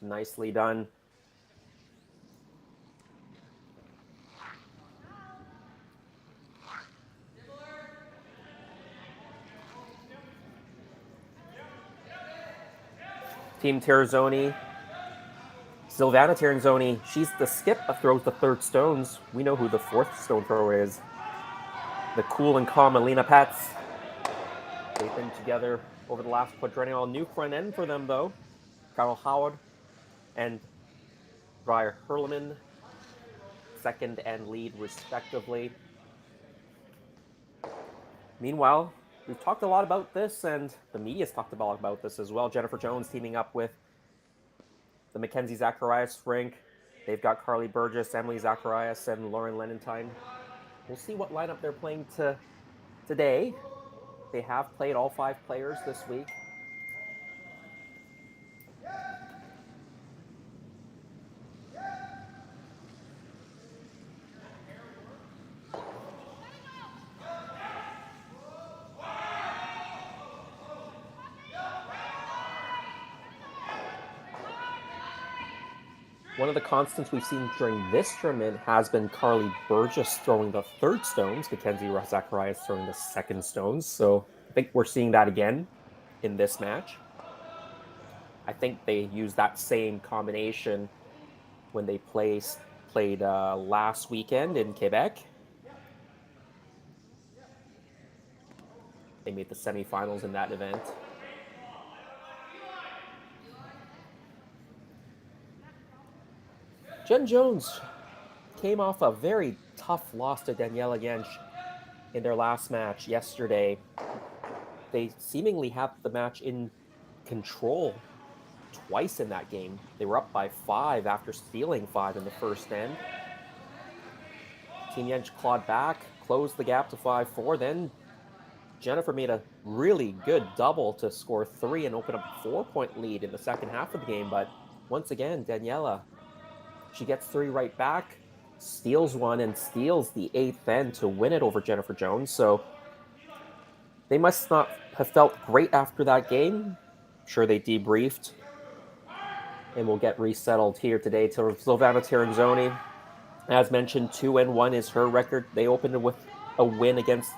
Nicely done. Team Tirinzoni. Silvana Tirinzoni, she's the skip that throws the third stones. We know who the fourth stone thrower is. The cool and calm Alina Pets. They've been together over the last quadrennial. New front end for them, though. Carol Howard and Briar Hurleman, second and lead, respectively. Meanwhile, we've talked a lot about this, and the media's talked a lot about this as well. Jennifer Jones teaming up with the Mackenzie Zacharias rink. They've got Carly Burgess, Emily Zacharias, and Lauren Lenentine. We'll see what lineup they're playing today. They have played all 5 players this week. One of the constants we've seen during this tournament has been Carly Burgess throwing the third stones, Mackenzie Zacharias throwing the second stones. So I think we're seeing that again in this match. I think they used that same combination when they played last weekend in Quebec. They made the semifinals in that event. Jen Jones came off a very tough loss to Daniela Jensch in their last match yesterday. They seemingly had the match in control twice in that game. They were up by 5 after stealing 5 in the first end. Team Jensch clawed back, closed the gap to 5-4. Then Jennifer made a really good double to score 3 and open up a 4-point lead in the second half of the game. But once again, Daniela, she gets 3 right back, steals 1, and steals the 8th end to win it over Jennifer Jones. So they must not have felt great after that game. I'm sure they debriefed and will get resettled here today to Silvana Tirinzoni. As mentioned, 2-1 is her record. They opened with a win against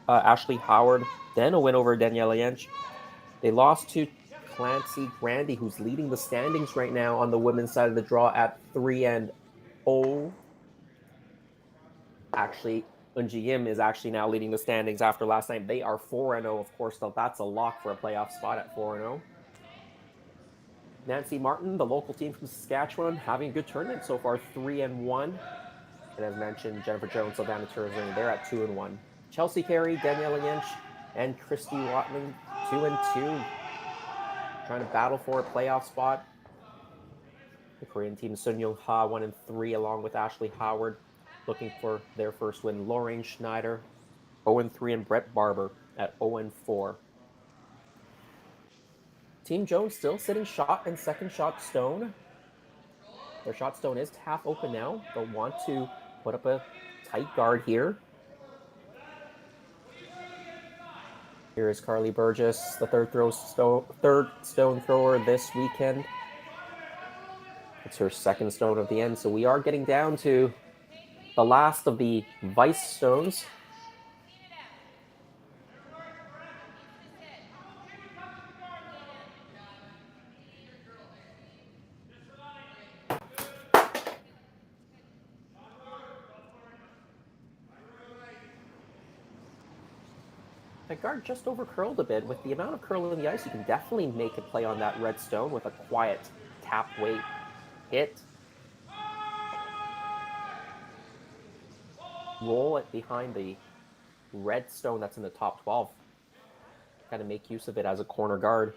Ashley Howard, then a win over Daniela Jensch. They lost to Clancy Grandy, who's leading the standings right now on the women's side of the draw at 3-0. Actually, Eunji Yim is actually now leading the standings after last night. They are 4-0, of course, so that's a lock for a playoff spot at 4-0. Nancy Martin, the local team from Saskatchewan, having a good tournament so far, 3-1. And as mentioned, Jennifer Jones, Silvana Tirinzoni, they're at 2-1. Chelsea Carey, Daniela Jensch, and Christy Watling, 2-2. Trying to battle for a playoff spot. The Korean team, Sun Young Ha, 1-3, along with Ashley Howard, looking for their first win. Lorraine Schneider, 0-3, and Brett Barber at 0-4. Team Jones still sitting shot and second shot stone. Their shot stone is half open now. They'll want to put up a tight guard here. Here is Carly Burgess, the third stone thrower this weekend. It's her second stone of the end. So we are getting down to the last of the vice stones. That guard just over curled a bit. With the amount of curl in the ice, you can definitely make a play on that red stone with a quiet tap weight hit. Roll it behind the red stone that's in the top 12. Kind of make use of it as a corner guard.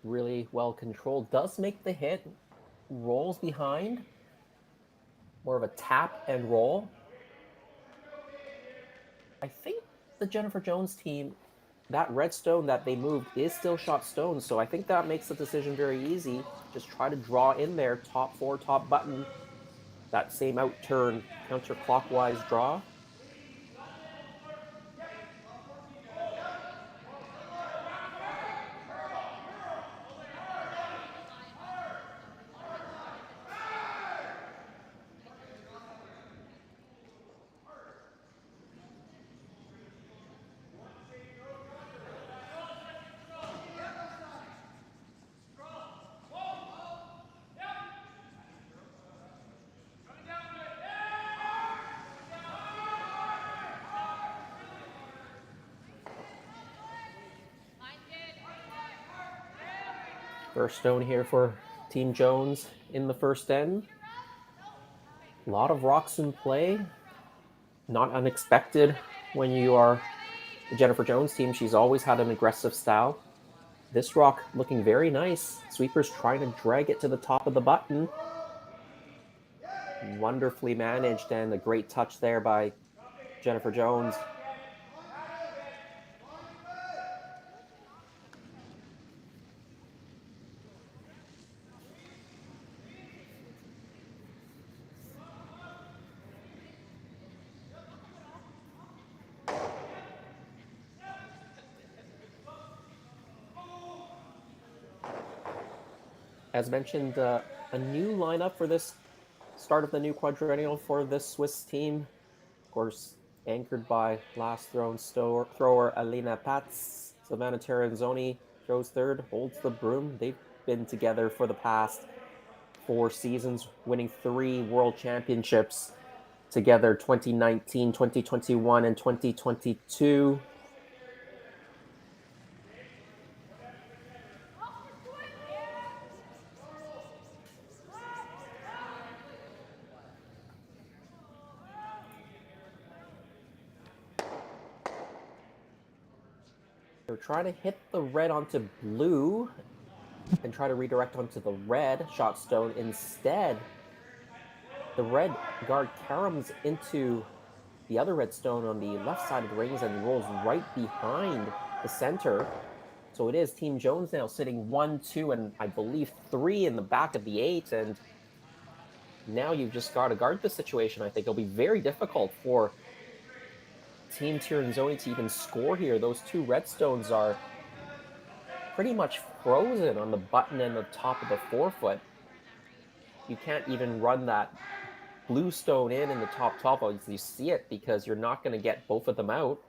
really well controlled. Does make the hit, rolls behind. More of a tap and roll. I think the Jennifer Jones team, that red stone that they moved is still shot stone, so I think that makes the decision very easy. Just try to draw in there, top four, top button, that same out turn, counterclockwise draw. First stone here for Team Jones in the first end. A lot of rocks in play. Not unexpected when you are the Jennifer Jones team. She's always had an aggressive style. This rock looking very nice. Sweeper's trying to drag it to the top of the button. Wonderfully managed, and a great touch there by Jennifer Jones. As mentioned, a new lineup for this start of the new quadrennial for this Swiss team. Of course, anchored by last thrower Alina Patz. Savannah Tirinzoni throws third, holds the broom. They've been together for the past 4 seasons, winning 3 world championships together, 2019, 2021, and 2022. They're trying to hit the red onto blue and try to redirect onto the red shot stone. Instead, the red guard caroms into the other red stone on the left side of the rings and rolls right behind the center. So it is Team Jones now sitting 1, 2, and I believe 3 in the back of the 8. And now you've just got to guard the situation. I think it'll be very difficult for Team Tirinzoni to even score here. Those 2 redstones are pretty much frozen on the button and the top of the forefoot. You can't even run that blue stone in the top 12. You see it because you're not going to get both of them out.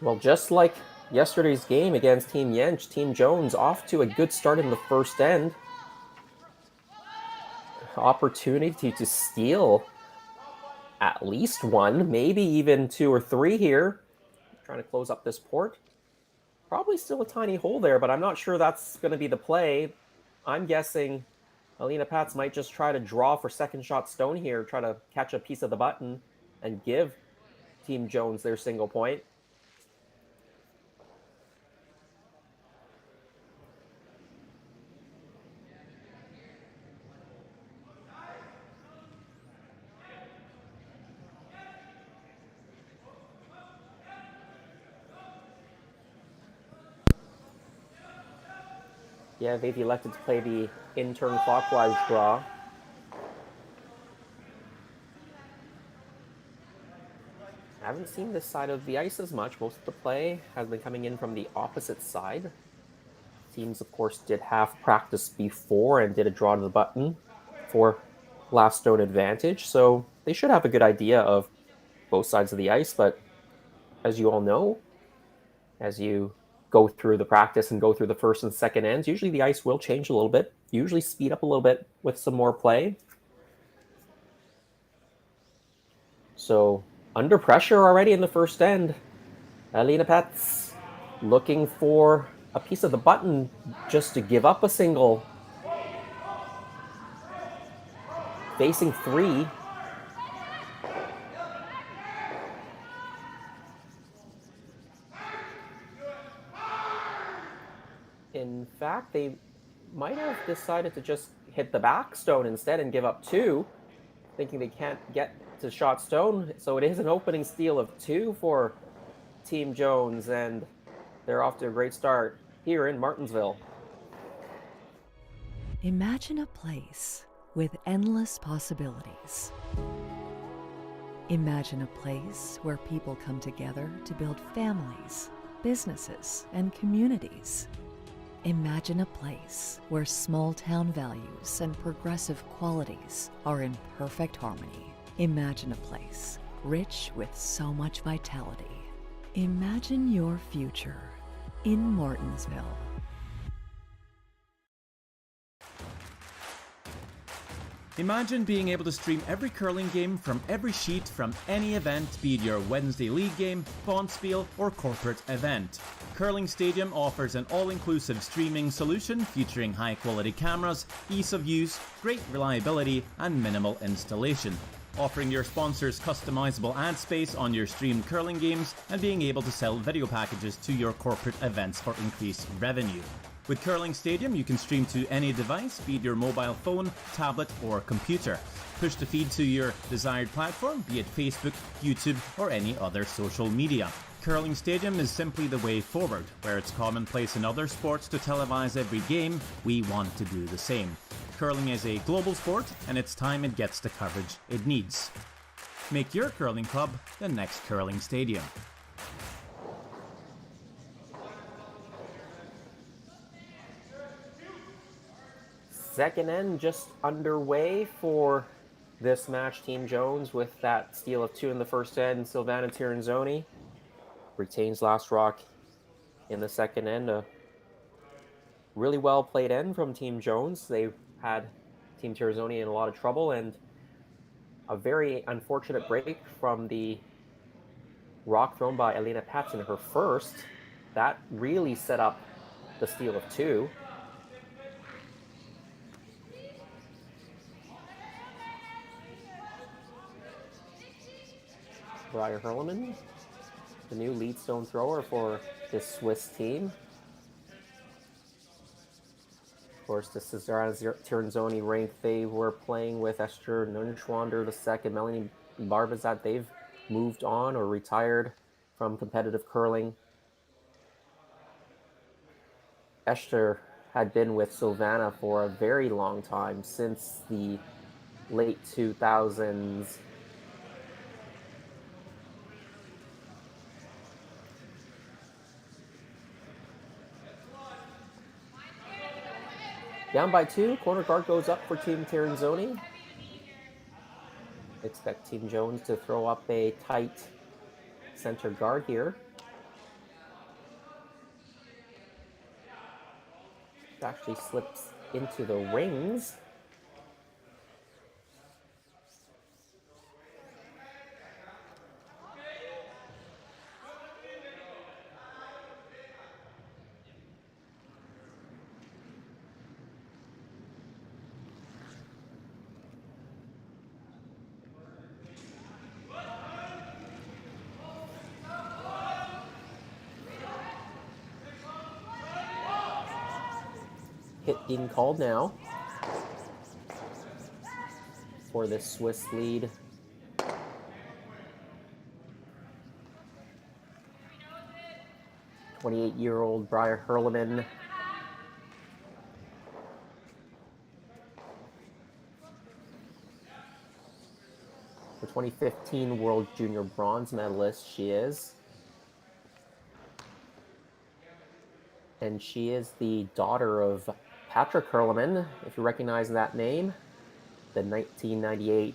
Well, just like yesterday's game against Team Yench, Team Jones off to a good start in the first end. Opportunity to steal at least 1, maybe even 2 or 3 here. Trying to close up this port. Probably still a tiny hole there, but I'm not sure that's going to be the play. I'm guessing Alina Patz might just try to draw for second shot stone here, try to catch a piece of the button and give Team Jones their single point. Yeah, they've elected to play the in-turn clockwise draw. I haven't seen this side of the ice as much. Most of the play has been coming in from the opposite side. Teams, of course, did half practice before and did a draw to the button for last stone advantage. So they should have a good idea of both sides of the ice. But as you all know, as you go through the practice and go through the first and second ends, usually the ice will change a little bit, usually speed up a little bit with some more play. So under pressure already in the first end. Alina Pets looking for a piece of the button just to give up a single. Facing 3. In fact, they might have decided to just hit the back stone instead and give up 2, thinking they can't get to shot stone. So it is an opening steal of 2 for Team Jones, and they're off to a great start here in Martensville. Imagine a place with endless possibilities. Imagine a place where people come together to build families, businesses, and communities. Imagine a place where small-town values and progressive qualities are in perfect harmony. Imagine a place rich with so much vitality. Imagine your future in Martensville. Imagine being able to stream every curling game from every sheet from any event, be it your Wednesday league game, bonspiel, or corporate event. Curling Stadium offers an all-inclusive streaming solution featuring high-quality cameras, ease of use, great reliability, and minimal installation. Offering your sponsors customizable ad space on your streamed curling games and being able to sell video packages to your corporate events for increased revenue. With Curling Stadium, you can stream to any device, be it your mobile phone, tablet, or computer. Push the feed to your desired platform, be it Facebook, YouTube, or any other social media. Curling Stadium is simply the way forward. Where it's commonplace in other sports to televise every game, we want to do the same. Curling is a global sport, and it's time it gets the coverage it needs. Make your curling club the next Curling Stadium. Second end just underway for this match. Team Jones with that steal of 2 in the first end. Silvana Tirinzoni retains last rock in the second end. A really well played end from Team Jones. They had Team Tirinzoni in a lot of trouble, and a very unfortunate break from the rock thrown by Alina Pats in her first. That really set up the steal of 2. Briar Hurleman, the new lead stone thrower for this Swiss team. Of course, this is Tirinzoni rank. They were playing with Esther Nunschwander II, Melanie Barbazat. They've moved on or retired from competitive curling. Esther had been with Silvana for a very long time, since the late 2000s. Down by 2, corner guard goes up for Team Tirinzoni. Expect Team Jones to throw up a tight center guard here. It actually slips into the rings. Hit being called now for this Swiss lead. "28-year-old Briar Hurleman the 2015 World Junior Bronze medalist, she is. And she is the daughter of Patrick Hurleman, if you recognize that name, the 1998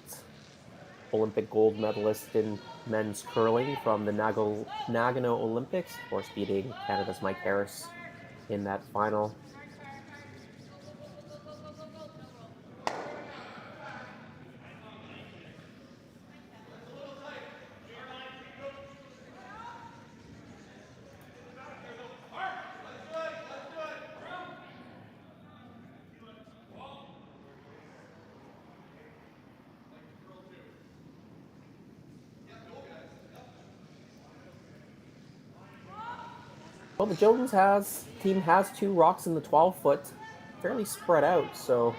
Olympic gold medalist in men's curling from the Nagano Olympics, of course beating Canada's Mike Harris in that final. Well, the Jones team has 2 rocks in the 12-foot, fairly spread out, so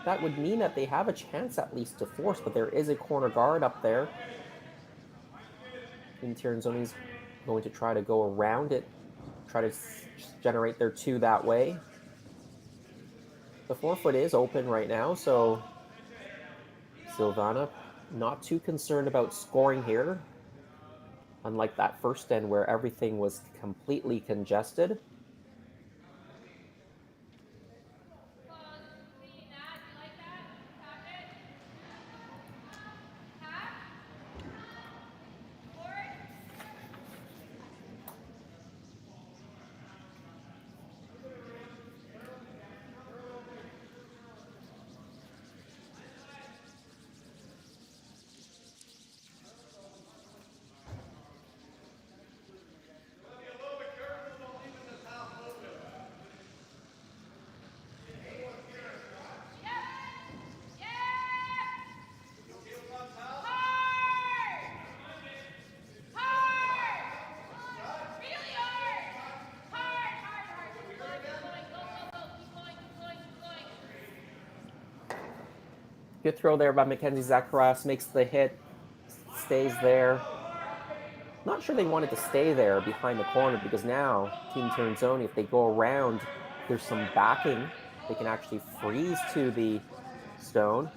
that would mean that they have a chance at least to force, but there is a corner guard up there. Team Tirinzoni's going to try to go around it, try to generate their 2 that way. The 4-foot is open right now, so Silvana not too concerned about scoring here. Unlike that first end where everything was completely congested. Good throw there by Mackenzie Zacharias, makes the hit, stays there. Not sure they wanted to stay there behind the corner because now Team Tirinzoni, if they go around, there's some backing. They can actually freeze to the stone.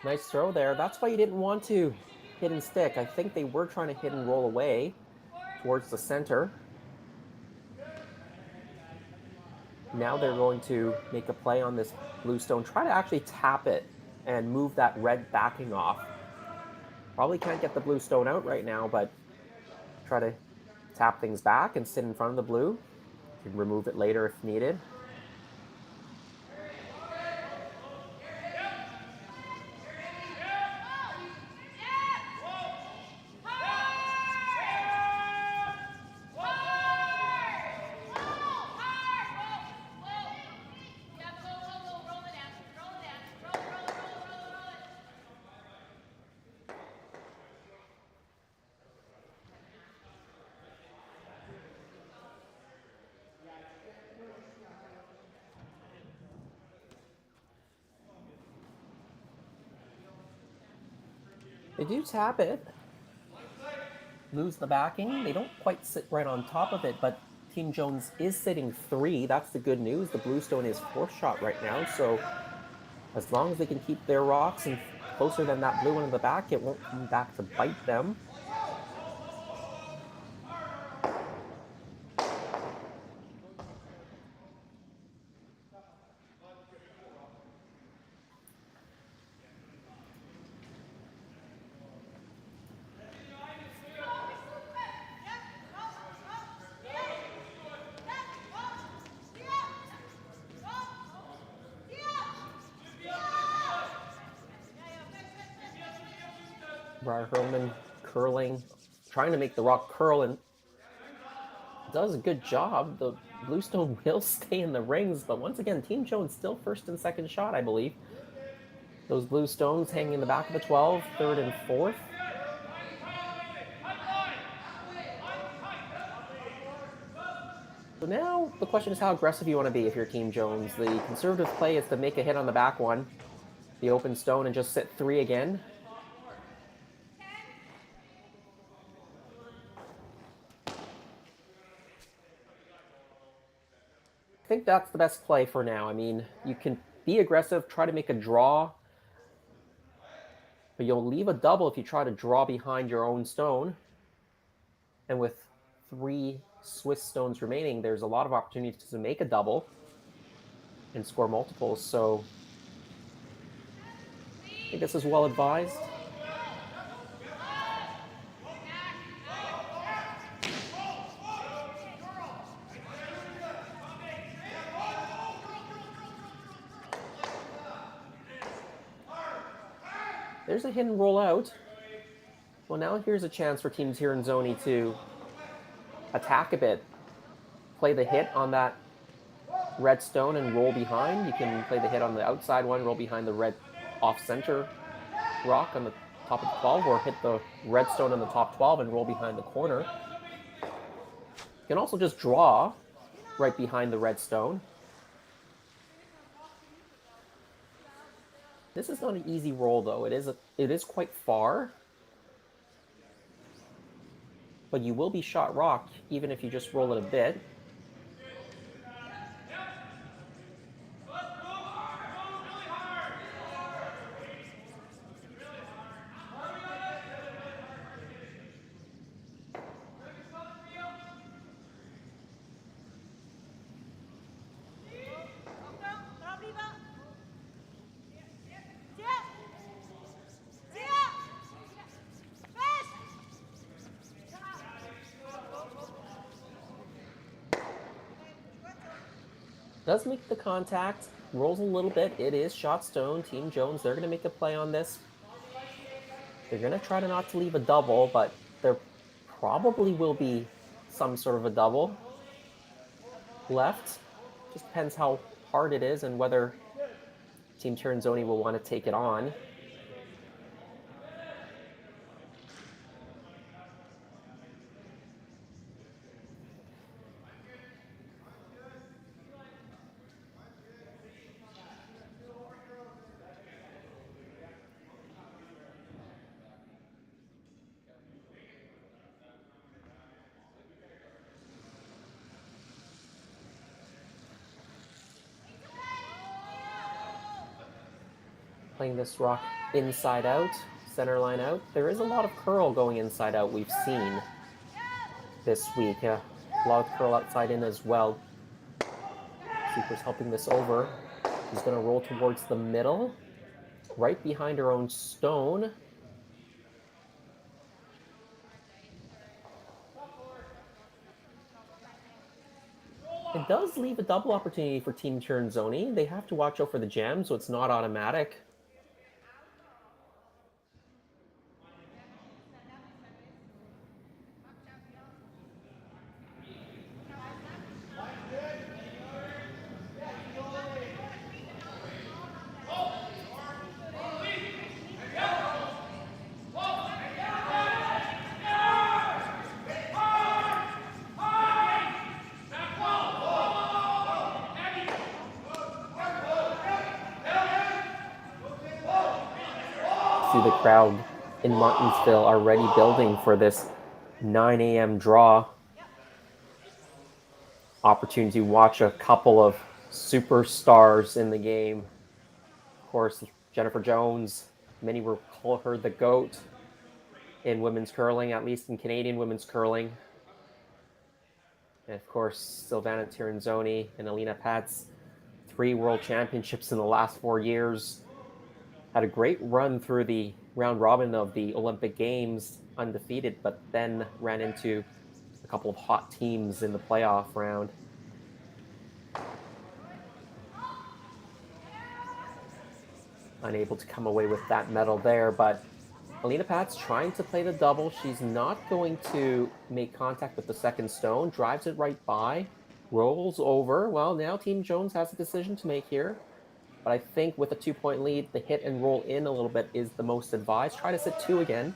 Nice throw there. That's why you didn't want to hit and stick. I think they were trying to hit and roll away towards the center. Now they're going to make a play on this blue stone. Try to actually tap it and move that red backing off. Probably can't get the blue stone out right now, but try to tap things back and sit in front of the blue. You can remove it later if needed. They do tap it, lose the backing. They don't quite sit right on top of it, but Team Jones is sitting 3. That's the good news. The blue stone is 4th shot right now, so as long as they can keep their rocks and closer than that blue one in the back, it won't come back to bite them. Briar Hurlman curling, trying to make the rock curl, and does a good job. The bluestone will stay in the rings, but once again, Team Jones still 1st and 2nd shot, I believe. Those blue stones hanging in the back of the 12, 3rd and 4th. So now the question is how aggressive you want to be if you're Team Jones. The conservative play is to make a hit on the back one, the open stone, and just sit 3 again. I think that's the best play for now. I mean, you can be aggressive, try to make a draw, but you'll leave a double if you try to draw behind your own stone. And with 3 Swiss stones remaining, there's a lot of opportunities to make a double and score multiples. So I think this is well advised. There's a hidden roll out. Well, now here's a chance for Team Tirinzoni to attack a bit. Play the hit on that red stone and roll behind. You can play the hit on the outside one, roll behind the red off-center rock on the top of the 12, or hit the red stone on the top 12 and roll behind the corner. You can also just draw right behind the red stone. This is not an easy roll, though. It is quite far, but you will be shot rock even if you just roll it a bit. Does make the contact, rolls a little bit. It is shot stone. Team Jones, they're going to make a play on this. They're going to try to not to leave a double, but there probably will be some sort of a double left. Just depends how hard it is and whether Team Tirinzoni will want to take it on. Playing this rock inside out, center line out. There is a lot of curl going inside out we've seen this week. A lot of curl outside in as well. Keeper's helping this over. He's going to roll towards the middle, right behind her own stone. It does leave a double opportunity for Team Tirinzoni. They have to watch out for the jam, so it's not automatic. See the crowd in Martensville already building for this 9 a.m. draw. Opportunity to watch a couple of superstars in the game. Of course, Jennifer Jones. Many will call her the GOAT in women's curling, at least in Canadian women's curling. And of course, Silvana Tirinzoni and Alina Pats, 3 world championships in the last 4 years. Had a great run through the round robin of the Olympic Games, undefeated, but then ran into a couple of hot teams in the playoff round. Unable to come away with that medal there, but Alina Pats trying to play the double. She's not going to make contact with the second stone, drives it right by, rolls over. Well, now Team Jones has a decision to make here. But I think with a 2-point lead, the hit and roll in a little bit is the most advised. Try to sit 2 again.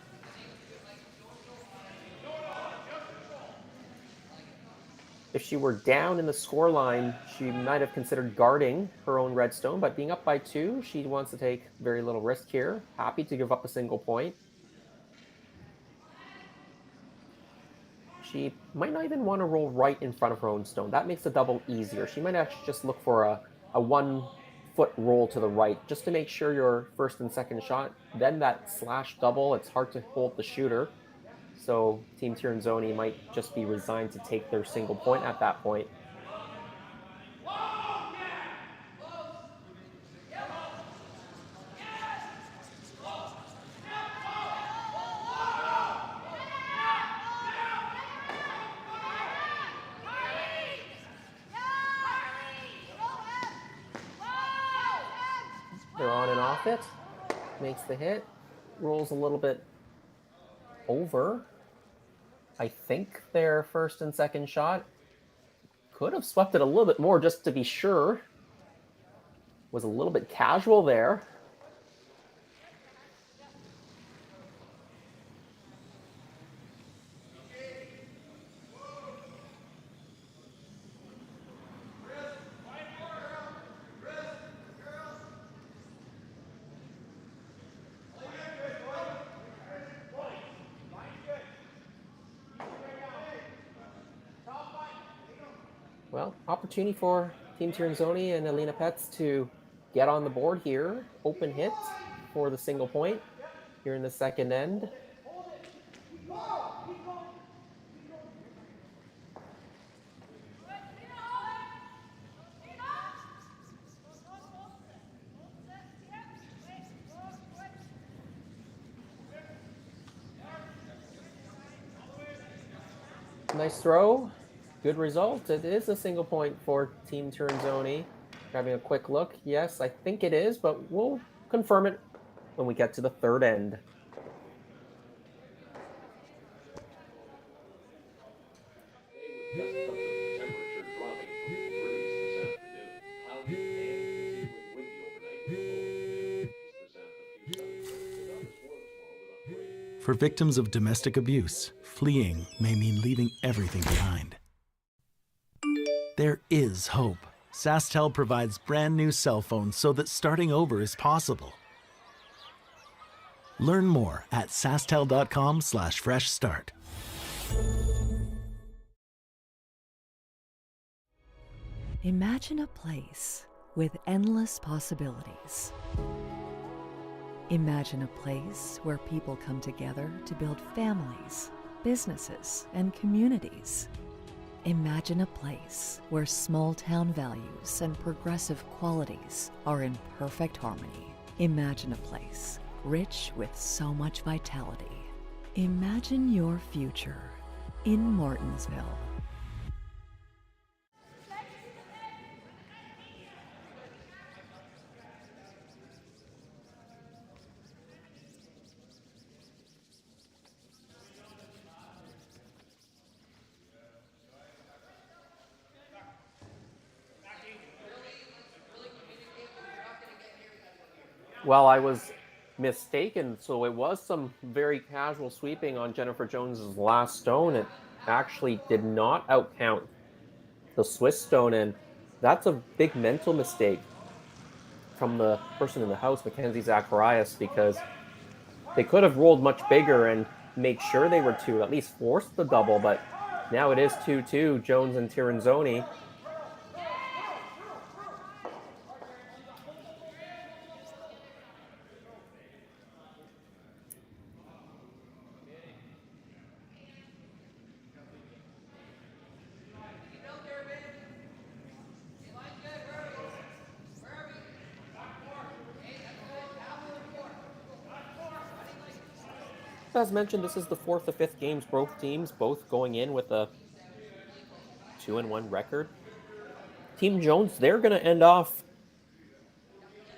If she were down in the scoreline, she might have considered guarding her own red stone, but being up by 2, she wants to take very little risk here. Happy to give up a single point. She might not even want to roll right in front of her own stone. That makes the double easier. She might actually just look for a 1-foot roll to the right, just to make sure your first and second shot, then that slash double, it's hard to hold the shooter. So Team Tirinzoni might just be resigned to take their single point at that point. They're on and off it. Makes the hit. Rolls a little bit over. I think their first and second shot. Could have swept it a little bit more just to be sure. Was a little bit casual there. Well, opportunity for Team Tirinzoni and Alina Pets to get on the board here. Open hit for the single point here in the second end. Nice throw. Good result. It is a single point for Team Tirinzoni. Grabbing a quick look. Yes, I think it is, but we'll confirm it when we get to the third end. For victims of domestic abuse, fleeing may mean leaving everything behind. There is hope. SaskTel provides brand new cell phones so that starting over is possible. Learn more at sasktel.com/fresh start. Imagine a place with endless possibilities. Imagine a place where people come together to build families, businesses, and communities. Imagine a place where small-town values and progressive qualities are in perfect harmony. Imagine a place rich with so much vitality. Imagine your future in Martensville. Well, I was mistaken. So it was some very casual sweeping on Jennifer Jones's last stone. It actually did not outcount the Swiss stone, and that's a big mental mistake from the person in the house, Mackenzie Zacharias, because they could have rolled much bigger and made sure they were two, at least forced the double, but now it is 2-2, Jones and Tirinzoni. As mentioned, this is the fourth of fifth games, both teams both going in with a 2-1 record. Team Jones, they're going to end off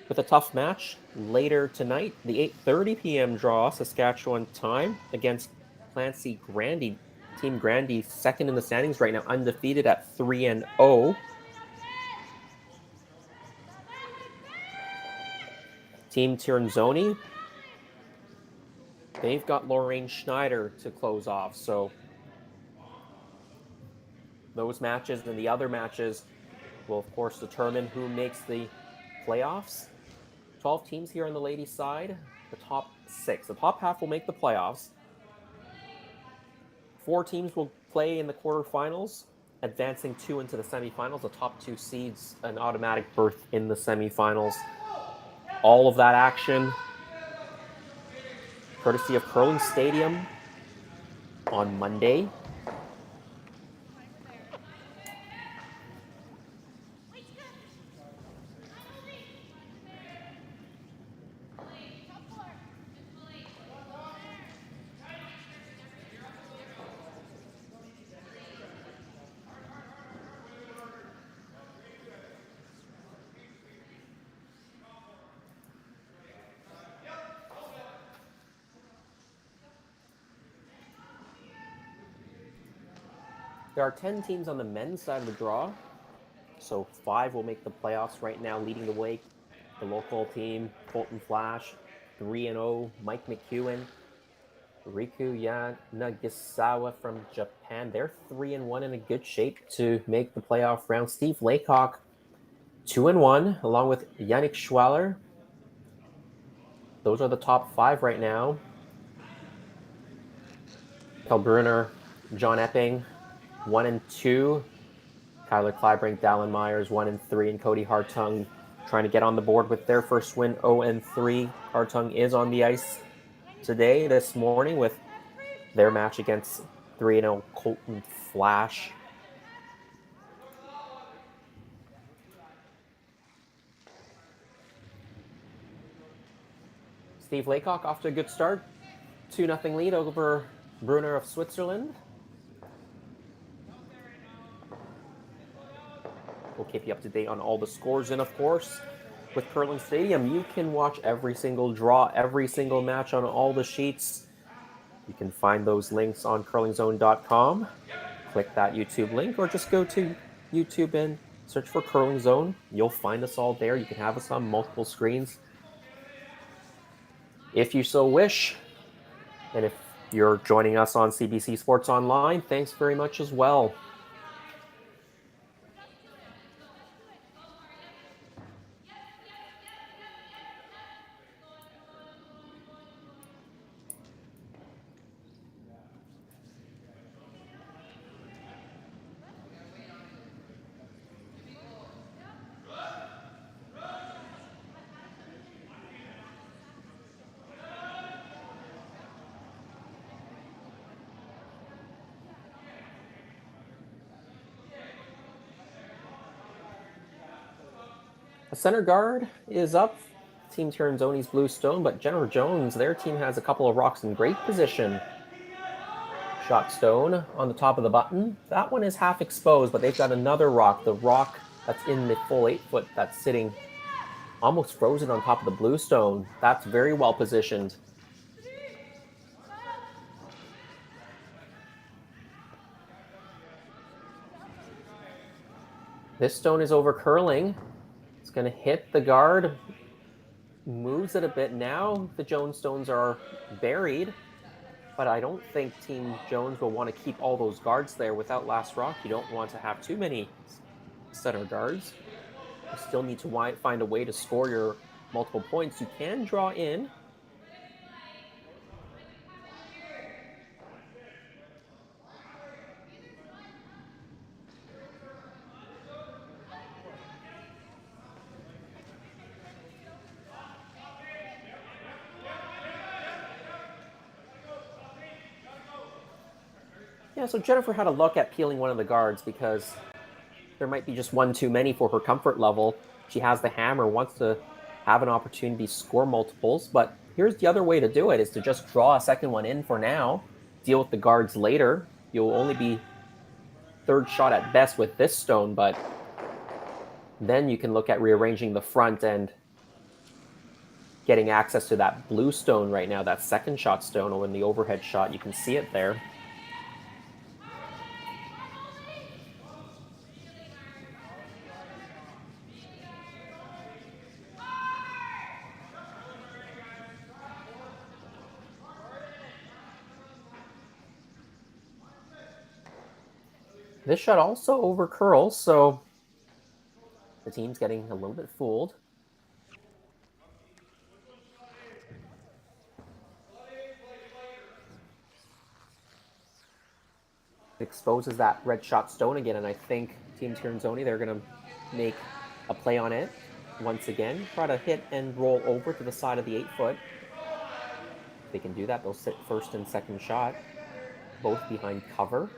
with a tough match later tonight, the 8:30 p.m. draw, Saskatchewan time, against Clancy Grandy. Team Grandy, second in the standings right now, undefeated at 3-0. Team Tirinzoni, they've got Lorraine Schneider to close off, so those matches and the other matches will, of course, determine who makes the playoffs. 12 teams here on the ladies' side, the top 6. The top half will make the playoffs. 4 teams will play in the quarterfinals, advancing 2 into the semifinals. The top 2 seeds an automatic berth in the semifinals. All of that action courtesy of Curling Stadium on Monday. There are 10 teams on the men's side of the draw, so 5 will make the playoffs right now. Leading the way, the local team, Fulton Flash, 3-0, Mike McEwen, Riku Yanagisawa from Japan. They're 3-1 in a good shape to make the playoff round. Steve Laycock, 2-1, along with Yannick Schwaller. Those are the top 5 right now. Kel Brunner, John Epping, 1-2. Kyler Kleibrink, Dallin Myers, 1-3, and Cody Hartung trying to get on the board with their first win, 0-3. Hartung is on the ice today, this morning, with their match against 3-0 Colton Flash. Steve Laycock off to a good start. 2-0 lead over Brunner of Switzerland. We'll keep you up to date on all the scores. And of course, with Curling Stadium, you can watch every single draw, every single match on all the sheets. You can find those links on curlingzone.com. Click that YouTube link, or just go to YouTube and search for Curling Zone. You'll find us all there. You can have us on multiple screens if you so wish. And if you're joining us on CBC Sports Online, thanks very much as well. A center guard is up. Team Tirinzoni's Blue Stone, but Jennifer Jones, their team has a couple of rocks in great position. Shot stone on the top of the button. That one is half exposed, but they've got another rock. The rock that's in the full 8 foot that's sitting almost frozen on top of the blue stone. That's very well positioned. This stone is over curling. It's going to hit the guard. Moves it a bit now. The Jones stones are buried, but I don't think Team Jones will want to keep all those guards there without last rock. You don't want to have too many center guards. You still need to find a way to score your multiple points. You can draw in. Yeah, so Jennifer had a look at peeling one of the guards because there might be just one too many for her comfort level. She has the hammer, wants to have an opportunity to score multiples, but here's the other way to do it, is to just draw a second one in for now, deal with the guards later. You'll only be third shot at best with this stone, but then you can look at rearranging the front and getting access to that blue stone right now, that second shot stone, or in the overhead shot, you can see it there. This shot also over curls, so the team's getting a little bit fooled. It exposes that red shot stone again, and I think Team Tirinzoni, they're going to make a play on it once again. Try to hit and roll over to the side of the 8 foot. If they can do that, they'll sit first and second shot. both behind cover.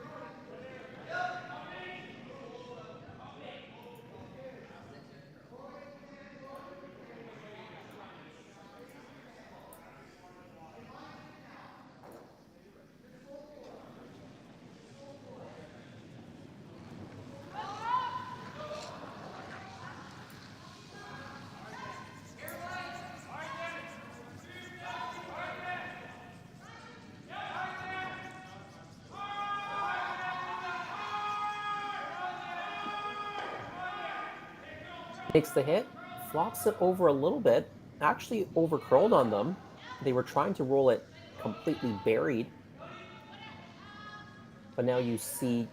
Takes the hit, flops it over a little bit, actually over curled on them. They were trying to roll it completely buried. But now you see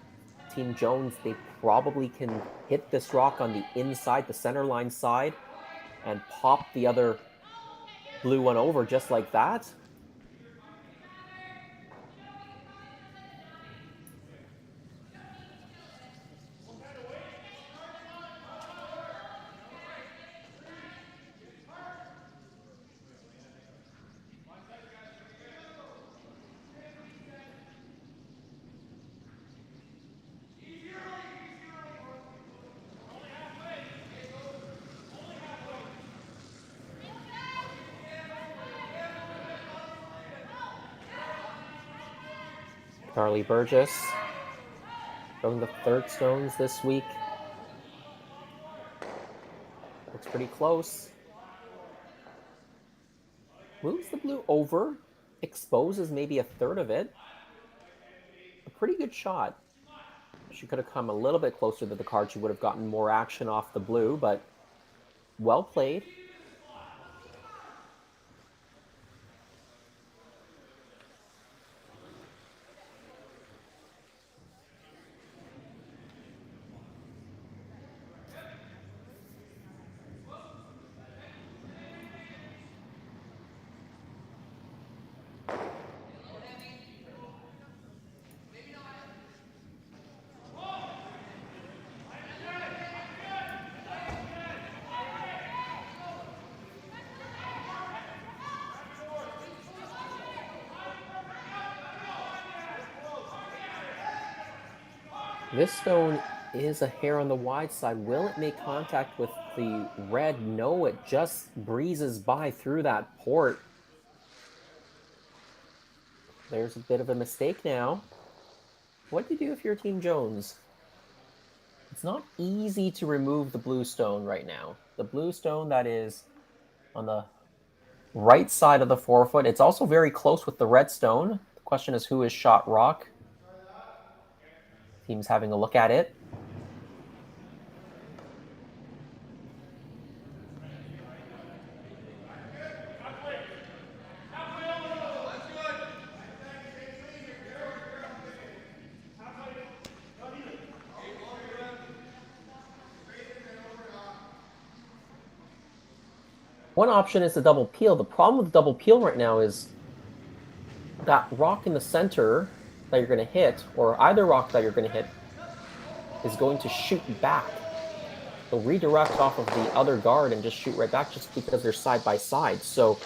Team Jones, they probably can hit this rock on the inside, the center line side, and pop the other blue one over just like that. Charlie Burgess throwing the third stones this week. Looks pretty close. Moves the blue over, exposes maybe a third of it. A pretty good shot. She could have come a little bit closer to the card. She would have gotten more action off the blue, but well played. This stone is a hair on the wide side. Will it make contact with the red? No, it just breezes by through that port. There's a bit of a mistake now. What do you do if you're Team Jones? It's not easy to remove the blue stone right now. The blue stone that is on the right side of the forefoot. It's also very close with the red stone. The question is who is shot rock. Team's having a look at it. One option is the double peel. The problem with the double peel right now is that rock in the center that you're going to hit, or either rock that you're going to hit, is going to shoot back. They'll redirect off of the other guard and just shoot right back just because they're side by side. So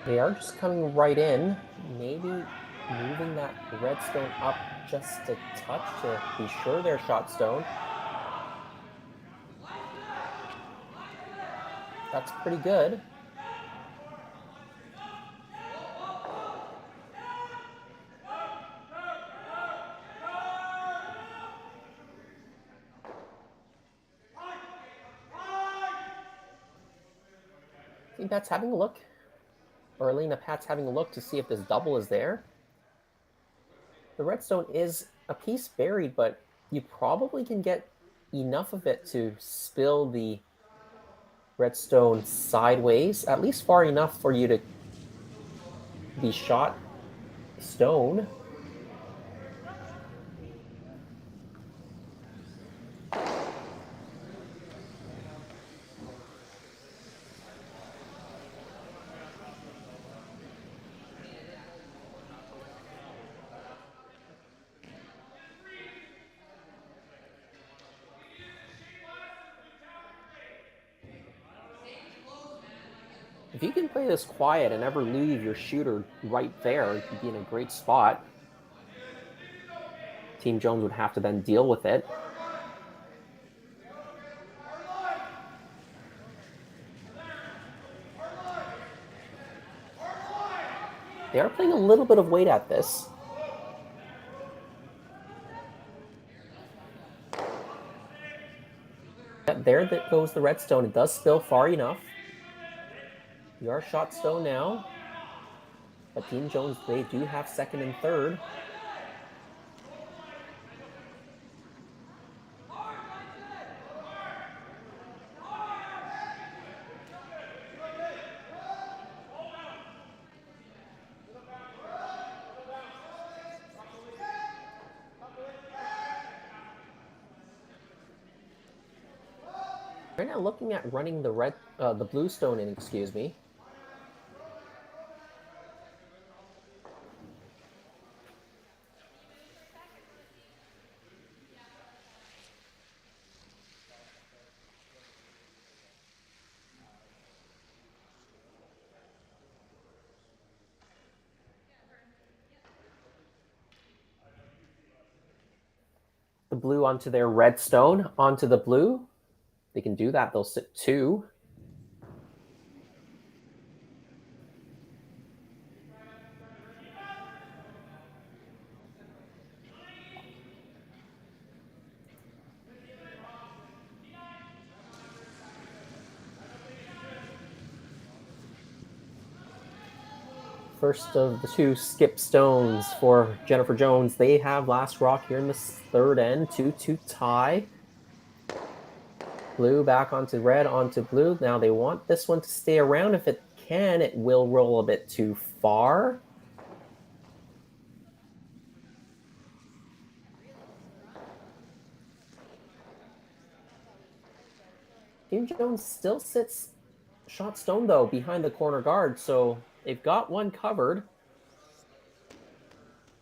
they are just coming right in, maybe moving that red stone up just a touch to be sure they're shot stone. That's pretty good. think Pat's having a look. Or Elena Pat's having a look to see if this double is there. The redstone is a piece buried, but you probably can get enough of it to spill the redstone sideways, at least far enough for you to be shot stone. If you can play this quiet and never leave your shooter right there, you'd be in a great spot. Team Jones would have to then deal with it. They are playing a little bit of weight at this. There that goes the redstone. It does spill far enough. You are shot stone now. But Team Jones, they do have second and third. Right now, looking at running the blue stone in, excuse me. The blue onto their red stone, onto the blue. They can do that. They'll sit two. First of the two skip stones for Jennifer Jones. They have last rock here in the third end. 2-2 tie. Blue back onto red, onto blue. Now they want this one to stay around. If it can, it will roll a bit too far. Team Jones still sits shot stone, though, behind the corner guard, so they've got one covered.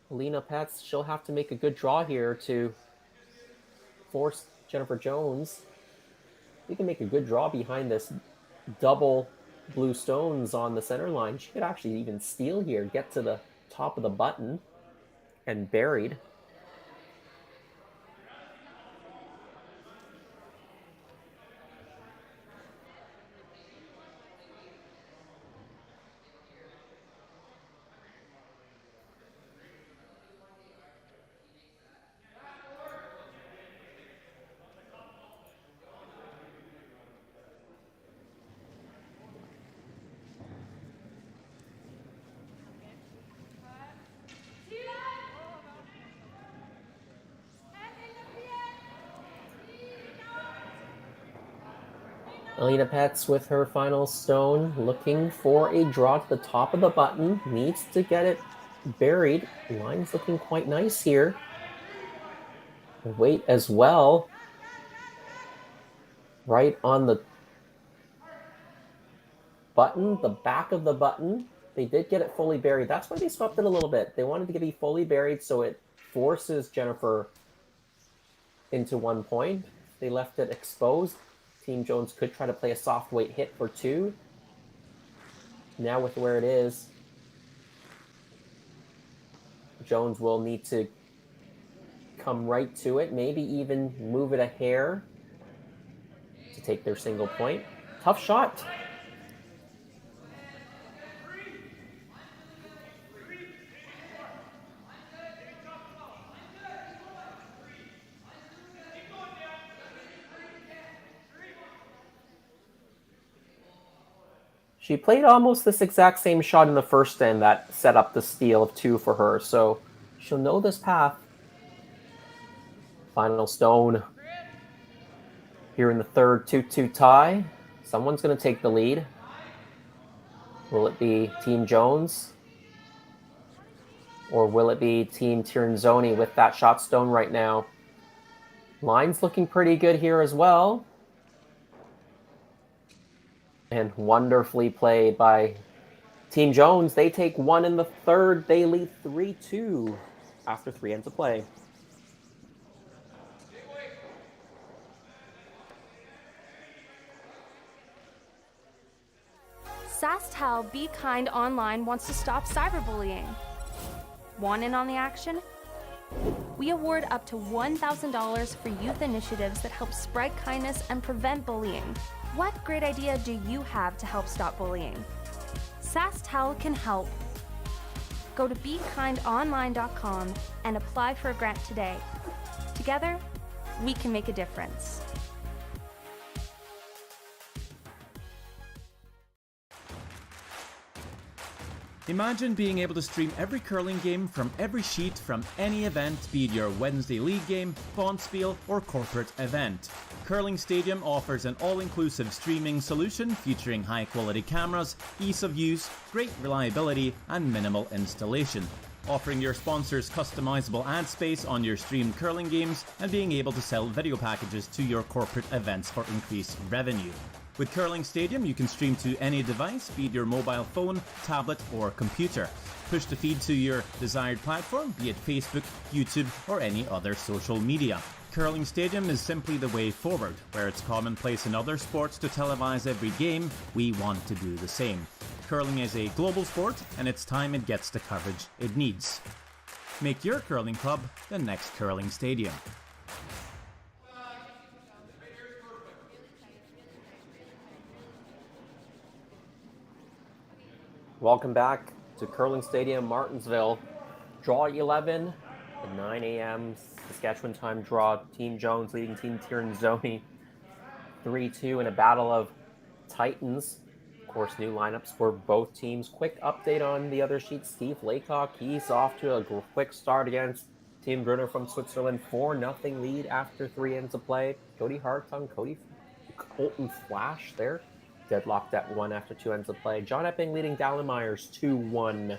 Alina Pets, she'll have to make a good draw here to force Jennifer Jones. They can make a good draw behind this double blue stones on the center line. She could actually even steal here, get to the top of the button, and buried. Alina Pets with her final stone, looking for a draw to the top of the button. Needs to get it buried. Line's looking quite nice here. Weight as well. Right on the button, the back of the button. They did get it fully buried. That's why they swept it a little bit. They wanted to be fully buried so it forces Jennifer into 1 point. They left it exposed. Team Jones could try to play a soft weight hit for two. Now with where it is, Jones will need to come right to it, maybe even move it a hair to take their single point. Tough shot. She played almost this exact same shot in the first end that set up the steal of 2 for her, so she'll know this path. Final stone here in the third 2-2 tie. Someone's going to take the lead. Will it be Team Jones? Or will it be Team Tirinzoni with that shot stone right now? Line's looking pretty good here as well. And wonderfully played by Team Jones. They take 1 in the third. They lead 3-2 after 3 ends of play. SaskTel Be Kind Online wants to stop cyberbullying. Want in on the action? We award up to $1,000 for youth initiatives that help spread kindness and prevent bullying. What great idea do you have to help stop bullying? SaskTel can help. Go to BeKindOnline.com and apply for a grant today. Together, we can make a difference. Imagine being able to stream every curling game from every sheet from any event, be it your Wednesday league game, bonspiel, or corporate event. Curling Stadium offers an all-inclusive streaming solution featuring high-quality cameras, ease of use, great reliability, and minimal installation. Offering your sponsors customizable ad space on your streamed curling games and being able to sell video packages to your corporate events for increased revenue. With Curling Stadium, you can stream to any device, be it your mobile phone, tablet, or computer. Push the feed to your desired platform, be it Facebook, YouTube, or any other social media. Curling Stadium is simply the way forward. Where it's commonplace in other sports to televise every game, we want to do the same. Curling is a global sport, and it's time it gets the coverage it needs. Make your curling club the next Curling Stadium. Welcome back to Curling Stadium, Martensville. Draw 11, the 9 a.m. Saskatchewan time draw. Team Jones leading Team Tirinzoni 3-2 in a battle of titans. Of course, new lineups for both teams. Quick update on the other sheet. Steve Laycock, he's off to a quick start against Team Brunner from Switzerland. 4-0 lead after 3 ends of play. Cody Hartung, Colton Flash there. Deadlocked at 1 after 2 ends of play. John Epping leading Dallin Myers 2-1.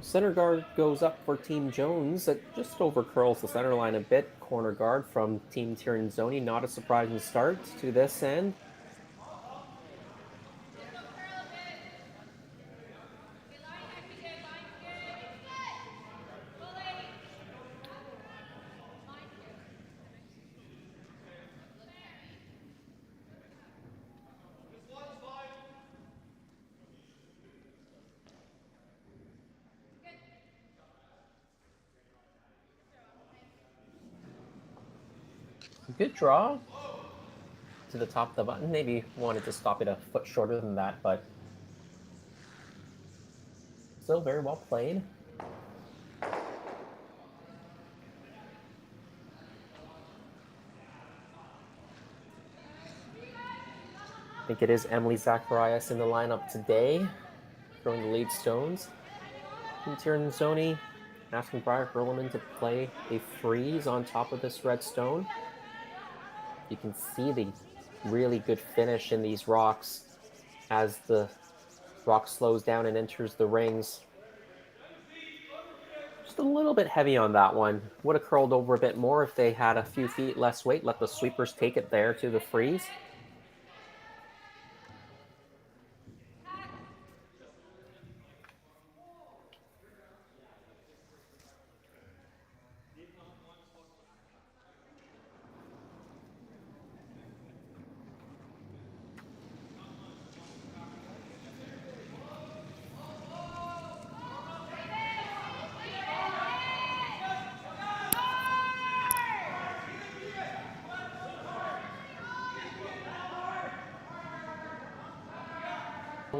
Center guard goes up for Team Jones. It just over curls the center line a bit. Corner guard from Team Tirinzoni. Not a surprising start to this end. Good draw to the top of the button. Maybe wanted to stop it a foot shorter than that, but still very well played. I think it is Emily Zacharias in the lineup today, throwing the lead stones. From Tirinzoni asking Briar Hurleman to play a freeze on top of this red stone. You can see the really good finish in these rocks as the rock slows down and enters the rings. Just a little bit heavy on that one. Would have curled over a bit more if they had a few feet less weight. Let the sweepers take it there to the freeze.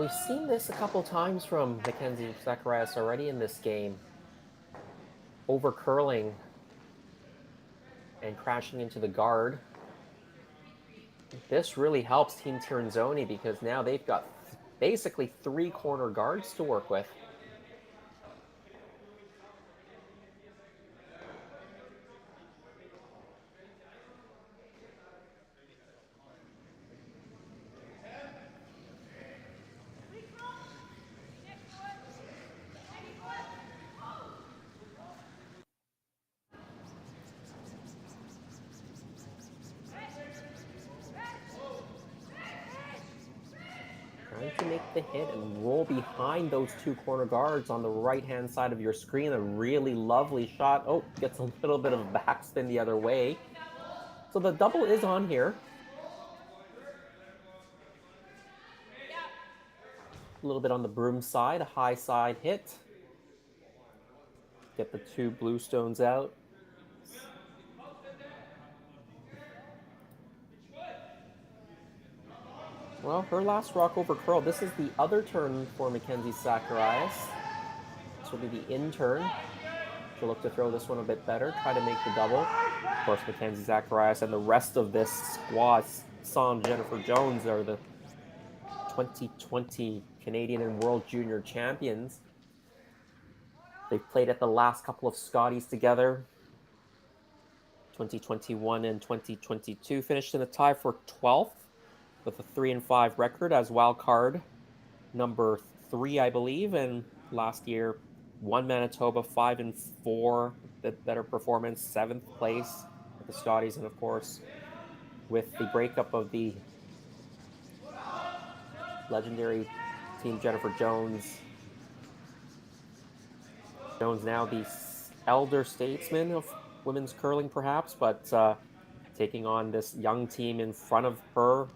we've seen this a couple times from Mackenzie Zacharias already in this game. Over curling and crashing into the guard. This really helps Team Tirinzoni because now they've got basically 3 corner guards to work with. Trying to make the hit and roll behind those 2 corner guards on the right-hand side of your screen. A really lovely shot. Oh, gets a little bit of backspin the other way. So the double is on here. A little bit on the broom side, a high side hit. Get the 2 blue stones out. Well, her last rock over curl. This is the other turn for Mackenzie Zacharias. This will be the in turn. She'll look to throw this one a bit better, try to make the double. Of course, Mackenzie Zacharias and the rest of this squad, Son, Jennifer Jones, are the 2020 Canadian and World Junior Champions. They've played at the last couple of Scotties together. 2021 and 2022 finished in a tie for 12th with a 3-5 record as wild card number 3, I believe, and last year won Manitoba 5-4, the better performance, 7th place at the Scotties, and of course, with the breakup of the legendary Team Jennifer Jones. Jones now the elder statesman of women's curling, perhaps, but taking on this young team in front of her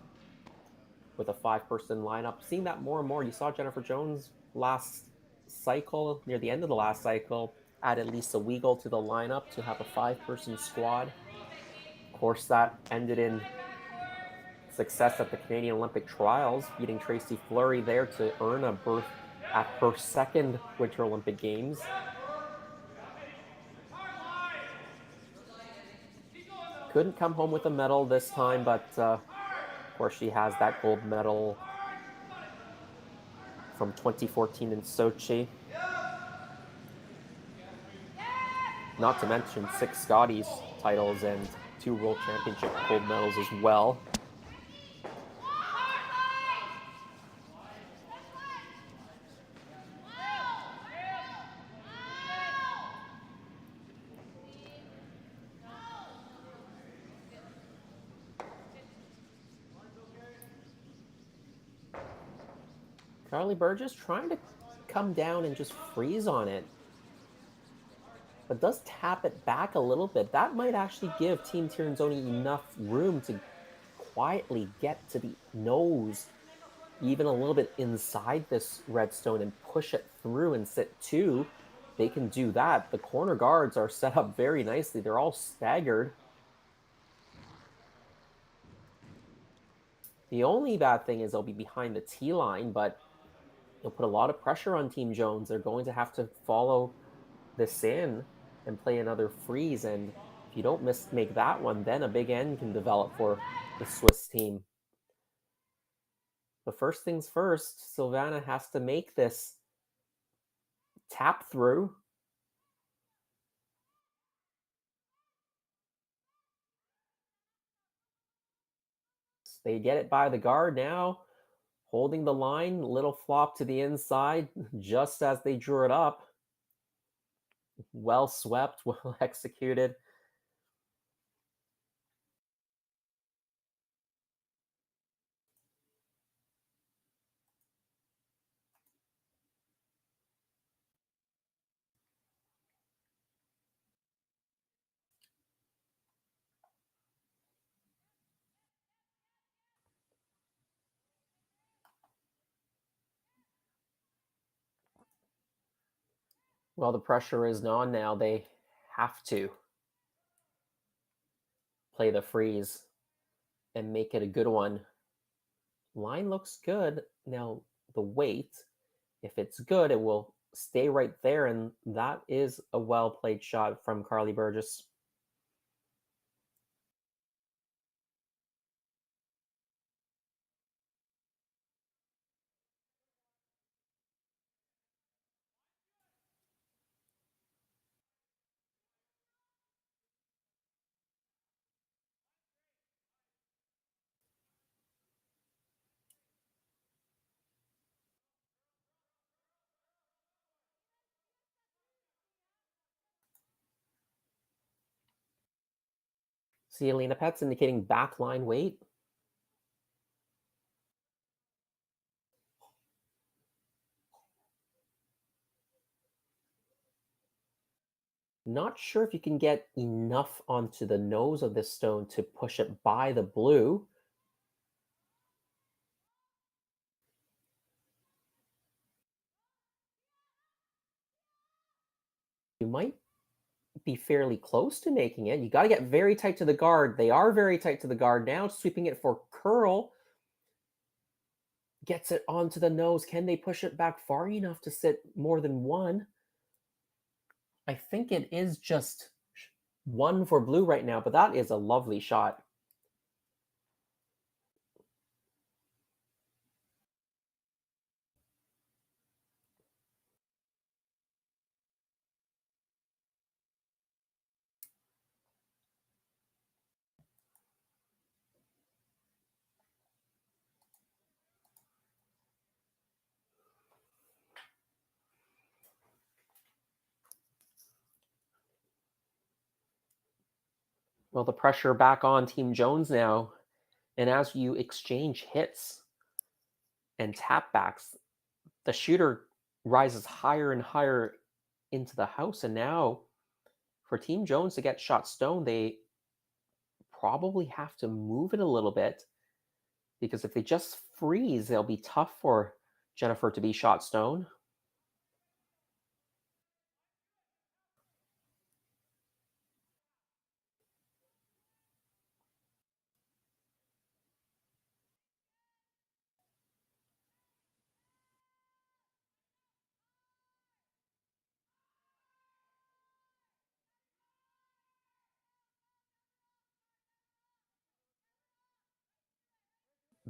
with a 5-person lineup. Seeing that more and more. You saw Jennifer Jones last cycle, near the end of the last cycle, add at least a Weagle to the lineup to have a 5-person squad. Of course, that ended in success at the Canadian Olympic Trials, beating Tracy Fleury there to earn a berth at her 2nd Winter Olympic Games. Couldn't come home with a medal this time, but of course she has that gold medal from 2014 in Sochi. Not to mention 6 Scotties titles and 2 World Championship gold medals as well. Carly Burgess trying to come down and just freeze on it, but does tap it back a little bit. That might actually give Team Tirinzoni enough room to quietly get to the nose, even a little bit inside this redstone, and push it through and sit 2. They can do that. The corner guards are set up very nicely. They're all staggered. The only bad thing is they'll be behind the T line, but it'll put a lot of pressure on Team Jones. They're going to have to follow this in and play another freeze, and if you don't make that one, then a big end can develop for the Swiss team. But first things first, Silvana has to make this tap through. They get it by the guard now, holding the line, little flop to the inside just as they drew it up. Well swept, well executed. Well, the pressure is on now. They have to play the freeze and make it a good one. Line looks good. Now, the weight. If it's good, it will stay right there, and that is a well-played shot from Carly Burgess. See, Elena Pet's indicating backline weight. Not sure if you can get enough onto the nose of this stone to push it by the blue. You might be fairly close to making it. You got to get very tight to the guard. They are very tight to the guard now, sweeping it for curl. Gets it onto the nose. Can they push it back far enough to sit more than one? I think it is just one for blue right now, but that is a lovely shot. Well, the pressure back on Team Jones now. And as you exchange hits and tap backs, the shooter rises higher and higher into the house. And now for Team Jones to get shot stone, they probably have to move it a little bit, because if they just freeze, they'll be tough for Jennifer to be shot stone.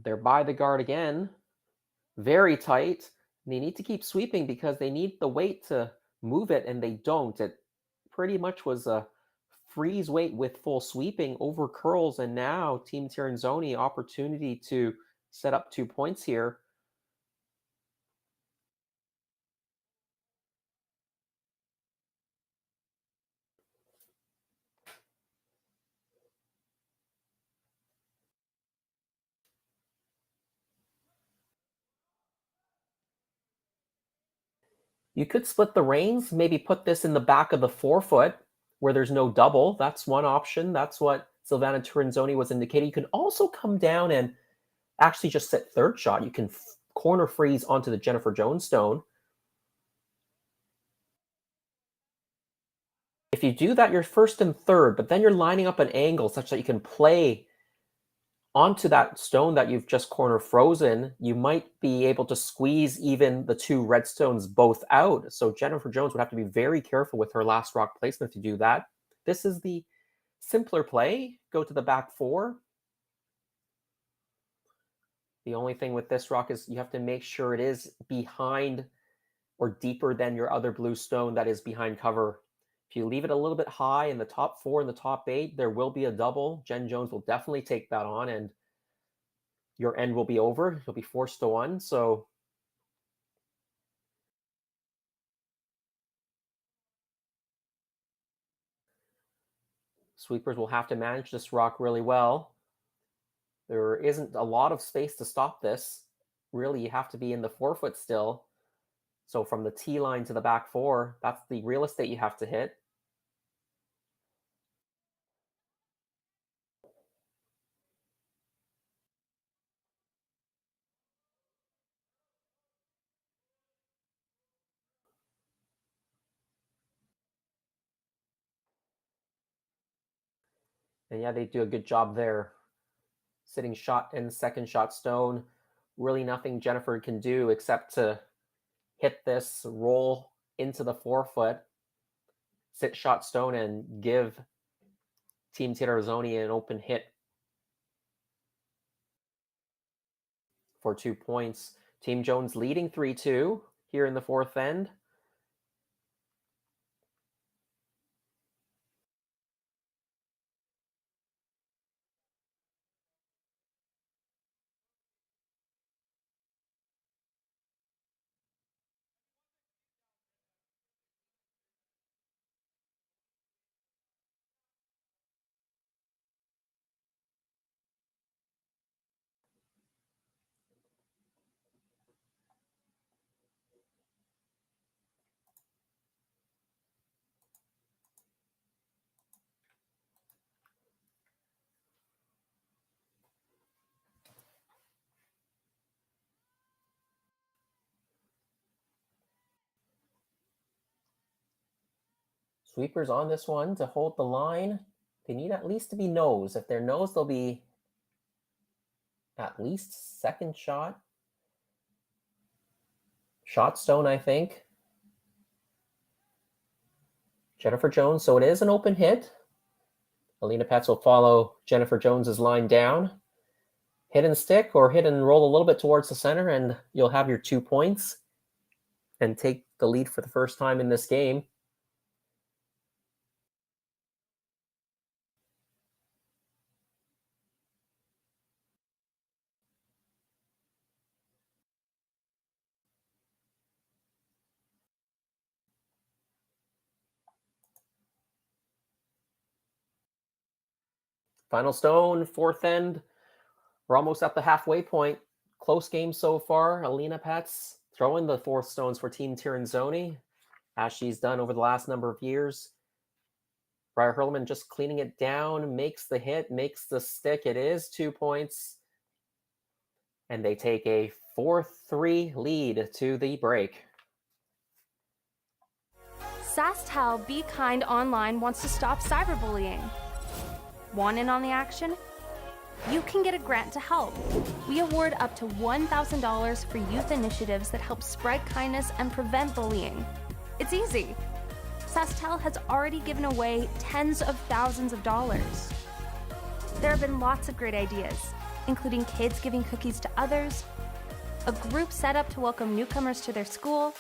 They're by the guard again, very tight. They need to keep sweeping because they need the weight to move it, and they don't. It pretty much was a freeze weight with full sweeping over curls, and now Team Tirinzoni opportunity to set up 2 points here. You could split the reins, maybe put this in the back of the forefoot where there's no double. That's one option. That's what Silvana Tirinzoni was indicating. You can also come down and actually just set third shot. You can corner freeze onto the Jennifer Jones stone. If you do that, you're first and third, but then you're lining up an angle such that you can play onto that stone that you've just corner frozen. You might be able to squeeze even the two red stones both out. So Jennifer Jones would have to be very careful with her last rock placement to do that. This is the simpler play. Go to the back four. The only thing with this rock is you have to make sure it is behind or deeper than your other blue stone that is behind cover. If you leave it a little bit high in the top four and the top eight, there will be a double. Jen Jones will definitely take that on, and your end will be over. You'll be forced to one. So sweepers will have to manage this rock really well. There isn't a lot of space to stop this. Really, you have to be in the forefoot still. So from the T line to the back four, that's the real estate you have to hit. And yeah, they do a good job there. Sitting shot and second shot stone. really nothing Jennifer can do except to hit this roll into the forefoot, sit shot stone, and give Team Tirinzoni an open hit for 2 points. Team Jones leading 3-2 here in the fourth end. Sweepers on this one to hold the line. They need at least to be nose. If they're nose, they'll be at least second shot. Shot stone, I think. Jennifer Jones, so it is an open hit. Alina Pets will follow Jennifer Jones's line down. Hit and stick or hit and roll a little bit towards the center, and you'll have your 2 points and take the lead for the first time in this game. Final stone, fourth end. We're almost at the halfway point. Close game so far. Alina Pets throwing the fourth stones for Team Tirinzoni, as she's done over the last number of years. Briar Hurlman just cleaning it down, makes the hit, makes the stick. It is 2 points. And they take a 4-3 lead to the break. SaskTel Be Kind Online wants to stop cyberbullying. Want in on the action? You can get a grant to help. We award up to $1,000 for youth initiatives that help spread kindness and prevent bullying. It's easy. SaskTel has already given away tens of thousands of dollars. There have been lots of great ideas, including kids giving cookies to others, a group set up to welcome newcomers to their school,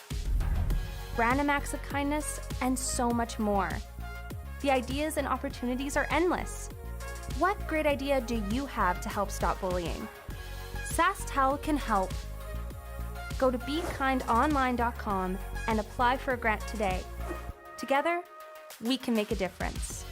random acts of kindness, and so much more. The ideas and opportunities are endless. What great idea do you have to help stop bullying? SaskTel can help. Go to BeKindOnline.com and apply for a grant today. Together, we can make a difference.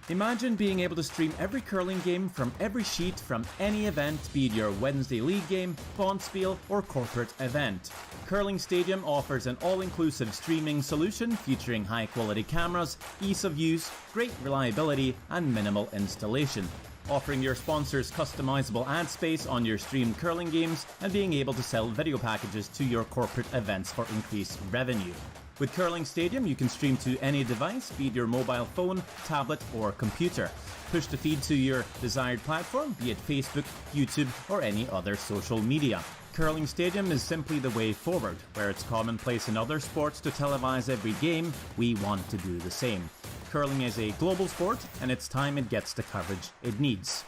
Imagine being able to stream every curling game from every sheet from any event, be it your Wednesday league game, bonspiel, or corporate event. Curling Stadium offers an all-inclusive streaming solution featuring high-quality cameras, ease of use, great reliability, and minimal installation. Offering your sponsors customizable ad space on your streamed curling games and being able to sell video packages to your corporate events for increased revenue. With Curling Stadium, you can stream to any device, be it your mobile phone, tablet, or computer. Push the feed to your desired platform, be it Facebook, YouTube, or any other social media. Curling Stadium is simply the way forward. Where it's commonplace in other sports to televise every game, we want to do the same. Curling is a global sport, and it's time it gets the coverage it needs.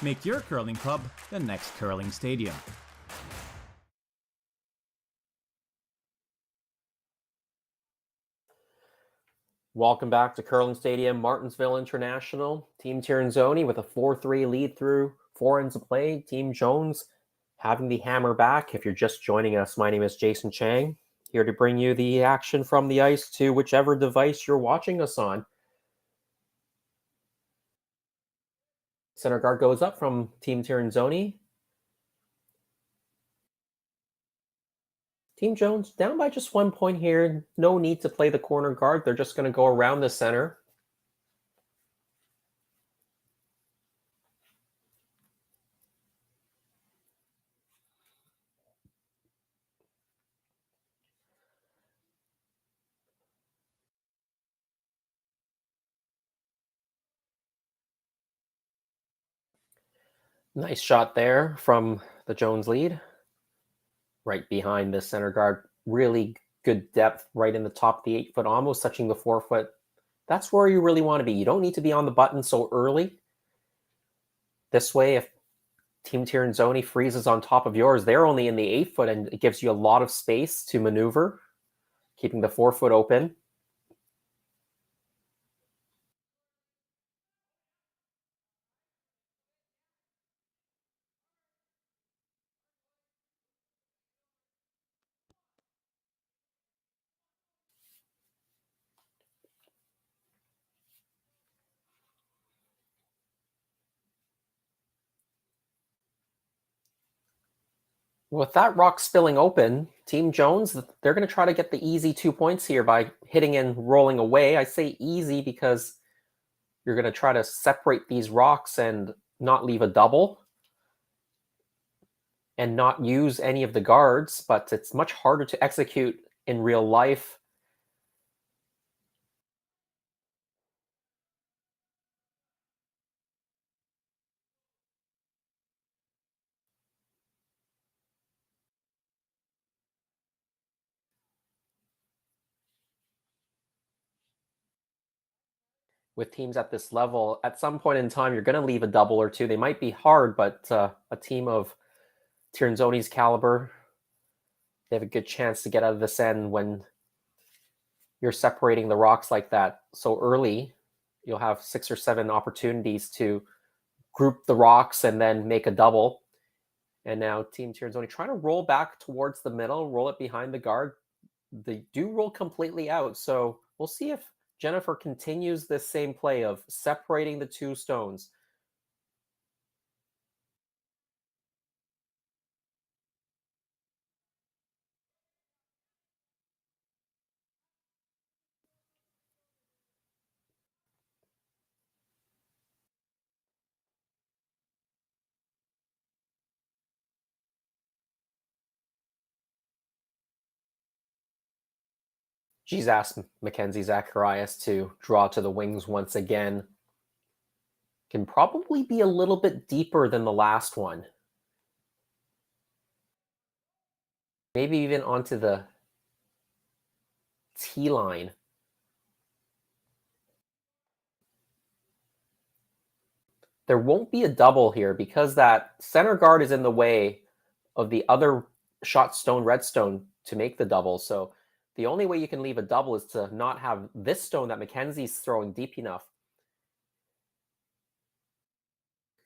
Make your curling club the next Curling Stadium. Welcome back to Curling Stadium, Martensville International. Team Tirinzoni with a 4-3 lead through 4 ends of play. Team Jones having the hammer back. If you're just joining us, my name is Jason Chang, here to bring you the action from the ice to whichever device you're watching us on. Center guard goes up from Team Tirinzoni. Team Jones down by just 1 point here. No need to play the corner guard. They're just going to go around the center. Nice shot there from the Jones lead. Right behind the center guard. Really good depth right in the top of the 8-foot, almost touching the 4-foot. That's where you really want to be. You don't need to be on the button so early. This way, if Team Tirinzoni freezes on top of yours, they're only in the 8-foot, and it gives you a lot of space to maneuver, keeping the 4-foot open. With that rock spilling open, Team Jones, they're going to try to get the easy 2 points here by hitting and rolling away. I say easy because you're going to try to separate these rocks and not leave a double and not use any of the guards, but it's much harder to execute in real life. With teams at this level, at some point in time, you're going to leave a double or two. They might be hard, but a team of Tirinzoni's caliber, they have a good chance to get out of this end when you're separating the rocks like that so early. You'll have 6 or 7 opportunities to group the rocks and then make a double. And now Team Tirinzoni trying to roll back towards the middle, roll it behind the guard. They do roll completely out. So we'll see if Jennifer continues this same play of separating the two stones. She's asked Mackenzie Zacharias to draw to the wings once again. Can probably be a little bit deeper than the last one. Maybe even onto the T line. There won't be a double here because that center guard is in the way of the other shot stone redstone to make the double. So the only way you can leave a double is to not have this stone that Mackenzie's throwing deep enough.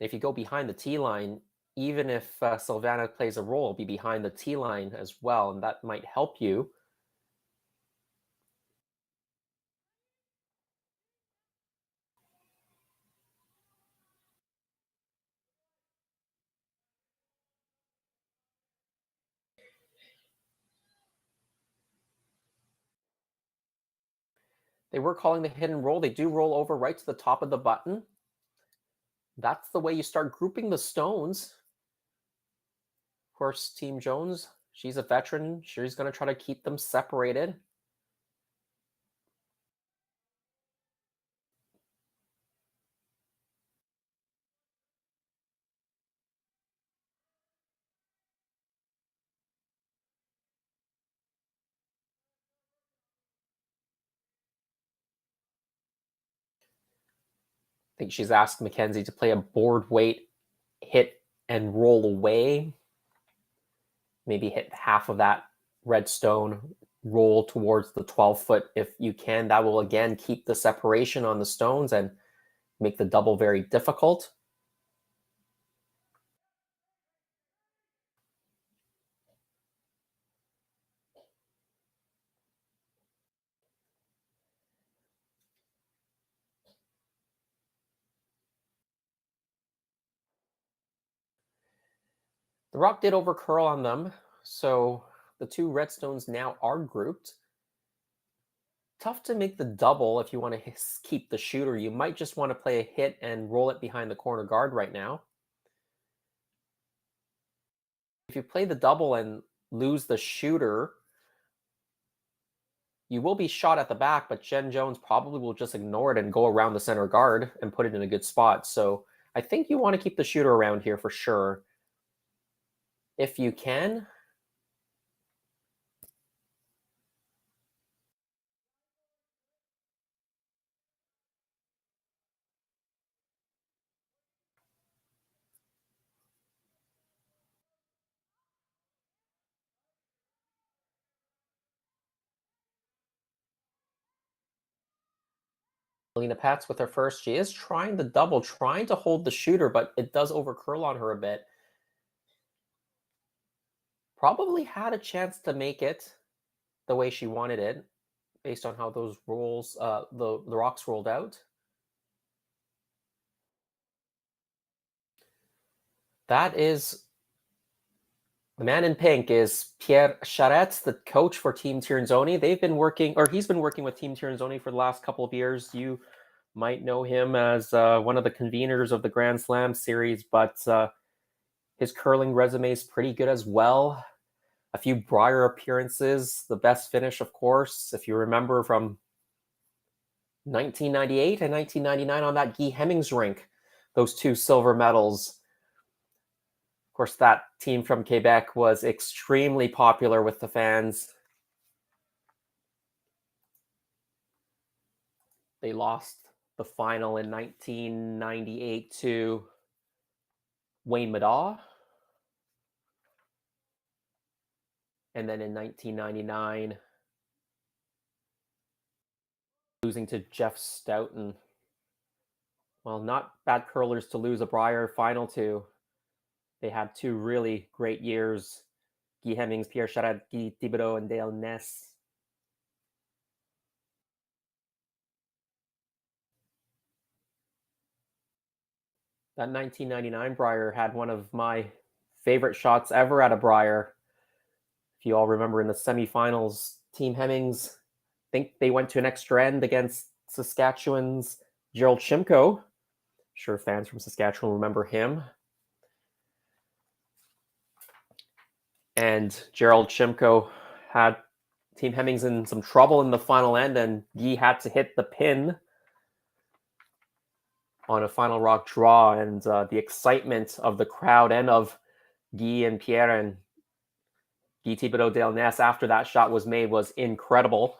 If you go behind the T line, even if Sylvana plays a role, be behind the T line as well, and that might help you. They were calling the hidden roll. They do roll over right to the top of the button. That's the way you start grouping the stones. Of course, Team Jones, she's a veteran. She's going to try to keep them separated. I think she's asked Mackenzie to play a board weight hit and roll away. Maybe hit half of that redstone, roll towards the 12-foot if you can. That will again keep the separation on the stones and make the double very difficult. The rock did overcurl on them, so the two redstones now are grouped. Tough to make the double if you want to keep the shooter. You might just want to play a hit and roll it behind the corner guard right now. If you play the double and lose the shooter, you will be shot at the back, but Jen Jones probably will just ignore it and go around the center guard and put it in a good spot. So I think you want to keep the shooter around here for sure. If you can. Alina Pats with her first. She is trying the double, trying to hold the shooter, but it does overcurl on her a bit. Probably had a chance to make it the way she wanted it, based on how those rolls, the rocks rolled out. That is the man in pink is Pierre Charette, the coach for Team Tirinzoni. He's been working with Team Tirinzoni for the last couple of years. You might know him as one of the conveners of the Grand Slam series, but his curling resume is pretty good as well. A few Brier appearances, the best finish, of course, if you remember from 1998 and 1999 on that Guy Hemmings rink, those 2 silver medals. Of course, that team from Quebec was extremely popular with the fans. They lost the final in 1998 to Wayne Madaw. And then in 1999, losing to Jeff Stoughton. Well, not bad curlers to lose a Brier final to. They had 2 really great years. Guy Hemmings, Pierre Charette, Guy Thibodeau, and Dale Ness. That 1999 Brier had one of my favorite shots ever at a Brier. If you all remember in the semifinals, Team Hemmings, I think they went to an extra end against Saskatchewan's Gerald Shimko. I'm sure fans from Saskatchewan remember him. And Gerald Shimko had Team Hemmings in some trouble in the final end, and Guy had to hit the pin on a final rock draw, and the excitement of the crowd and of Guy and Pierre and Guy Thibodeau Dale Ness after that shot was made was incredible.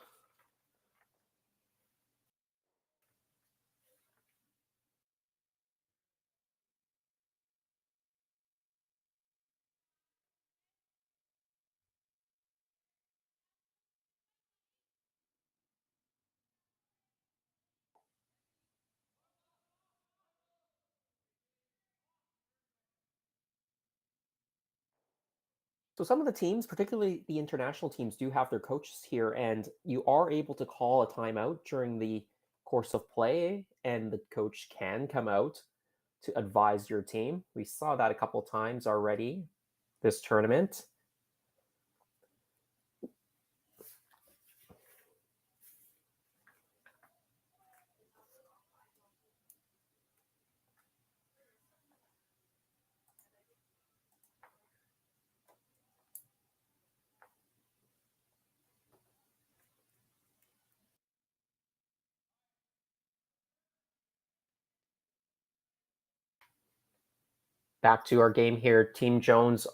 So some of the teams, particularly the international teams, do have their coaches here, and you are able to call a timeout during the course of play, and the coach can come out to advise your team. We saw that a couple times already this tournament. Back to our game here. Team Jones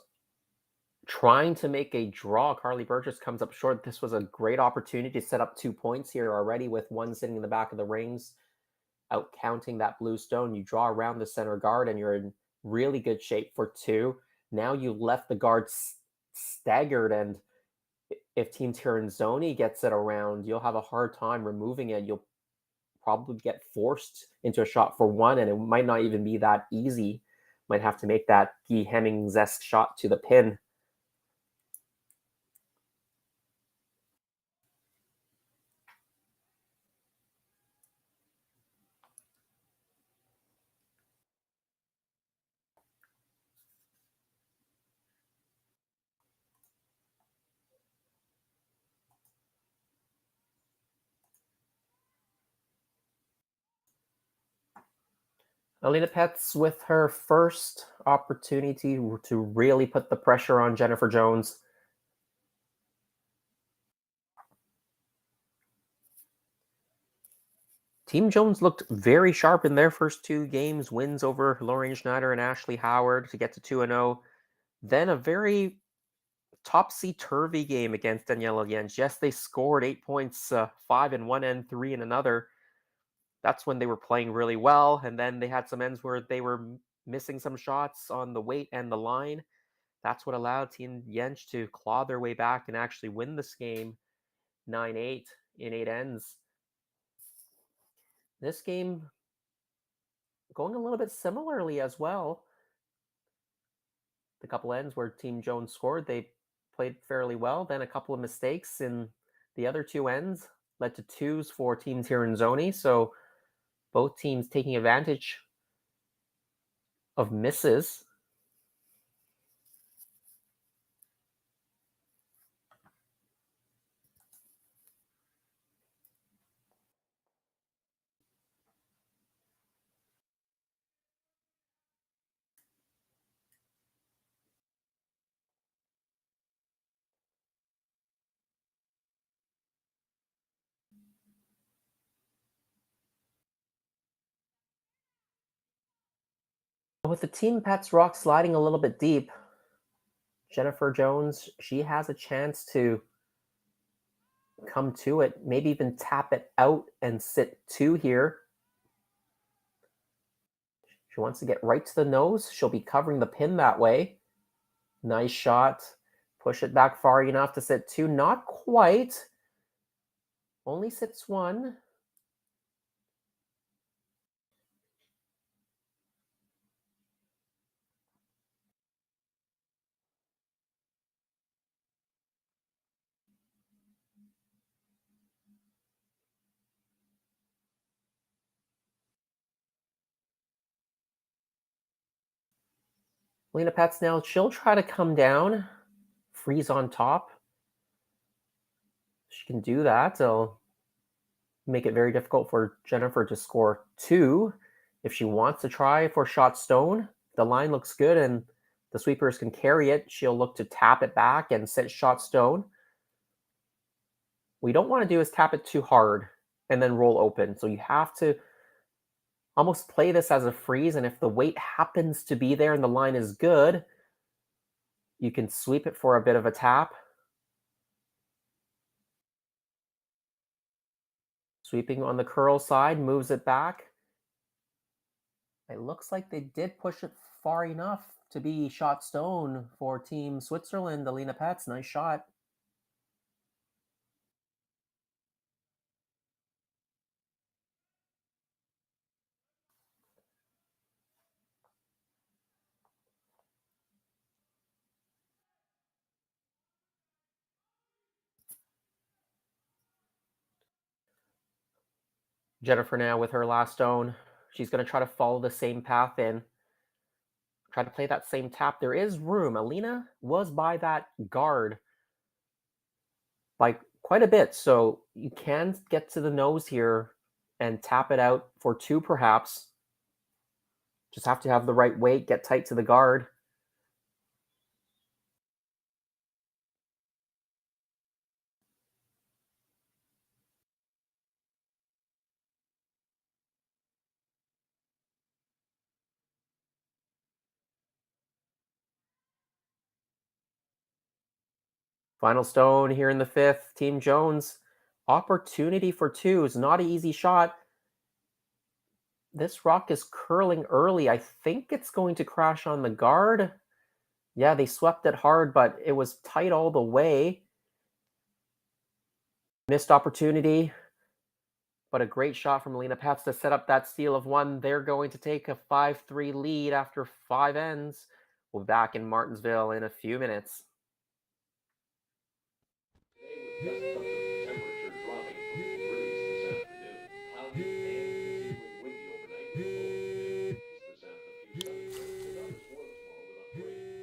trying to make a draw. Carly Burgess comes up short. This was a great opportunity to set up 2 points here already with one sitting in the back of the rings, out counting that blue stone. You draw around the center guard and you're in really good shape for 2. Now you left the guard staggered, and if Team Tirinzoni gets it around, you'll have a hard time removing it. You'll probably get forced into a shot for 1, and it might not even be that easy. Might have to make that Guy Hemmings-esque shot to the pin. Alina Petz with her first opportunity to really put the pressure on Jennifer Jones. Team Jones looked very sharp in their first two games, wins over Lorraine Schneider and Ashley Howard to get to 2-0. Then a very topsy-turvy game against Daniela Jens. Yes, they scored 8 points, 5 in one end, 3 in another. That's when they were playing really well, and then they had some ends where they were missing some shots on the weight and the line. That's what allowed Team Jens to claw their way back and actually win this game 9-8 in 8 ends. This game going a little bit similarly as well. The couple ends where Team Jones scored, they played fairly well. Then a couple of mistakes in the other two ends led to twos for Team Tirinzoni. So both teams taking advantage of misses. With the Team Pets Rock sliding a little bit deep, Jennifer Jones, she has a chance to come to it, maybe even tap it out and sit two here. She wants to get right to the nose. She'll be covering the pin that way. Nice shot. Push it back far enough to sit two. Not quite. Only sits one. Lena Pets now, she'll try to come down, freeze on top. She can do that. It'll make it very difficult for Jennifer to score two. If she wants to try for shot stone, the line looks good and the sweepers can carry it. She'll look to tap it back and set shot stone. What you don't want to do is tap it too hard and then roll open. So you have to almost play this as a freeze, and if the weight happens to be there and the line is good, you can sweep it for a bit of a tap. Sweeping on the curl side, moves it back. It looks like they did push it far enough to be shot stone for Team Switzerland. Alina Pets, nice shot. Jennifer now with her last stone. She's going to try to follow the same path in. Try to play that same tap. There is room. Alina was by that guard by quite a bit, so you can get to the nose here and tap it out for two perhaps. Just have to have the right weight, get tight to the guard. Final stone here in the fifth. Team Jones, opportunity for two is not an easy shot. This rock is curling early. I think it's going to crash on the guard. Yeah, they swept it hard, but it was tight all the way. Missed opportunity, but a great shot from Alina Pats to set up that steal of one. They're going to take a 5-3 lead after 5 ends. We'll be back in Martensville in a few minutes.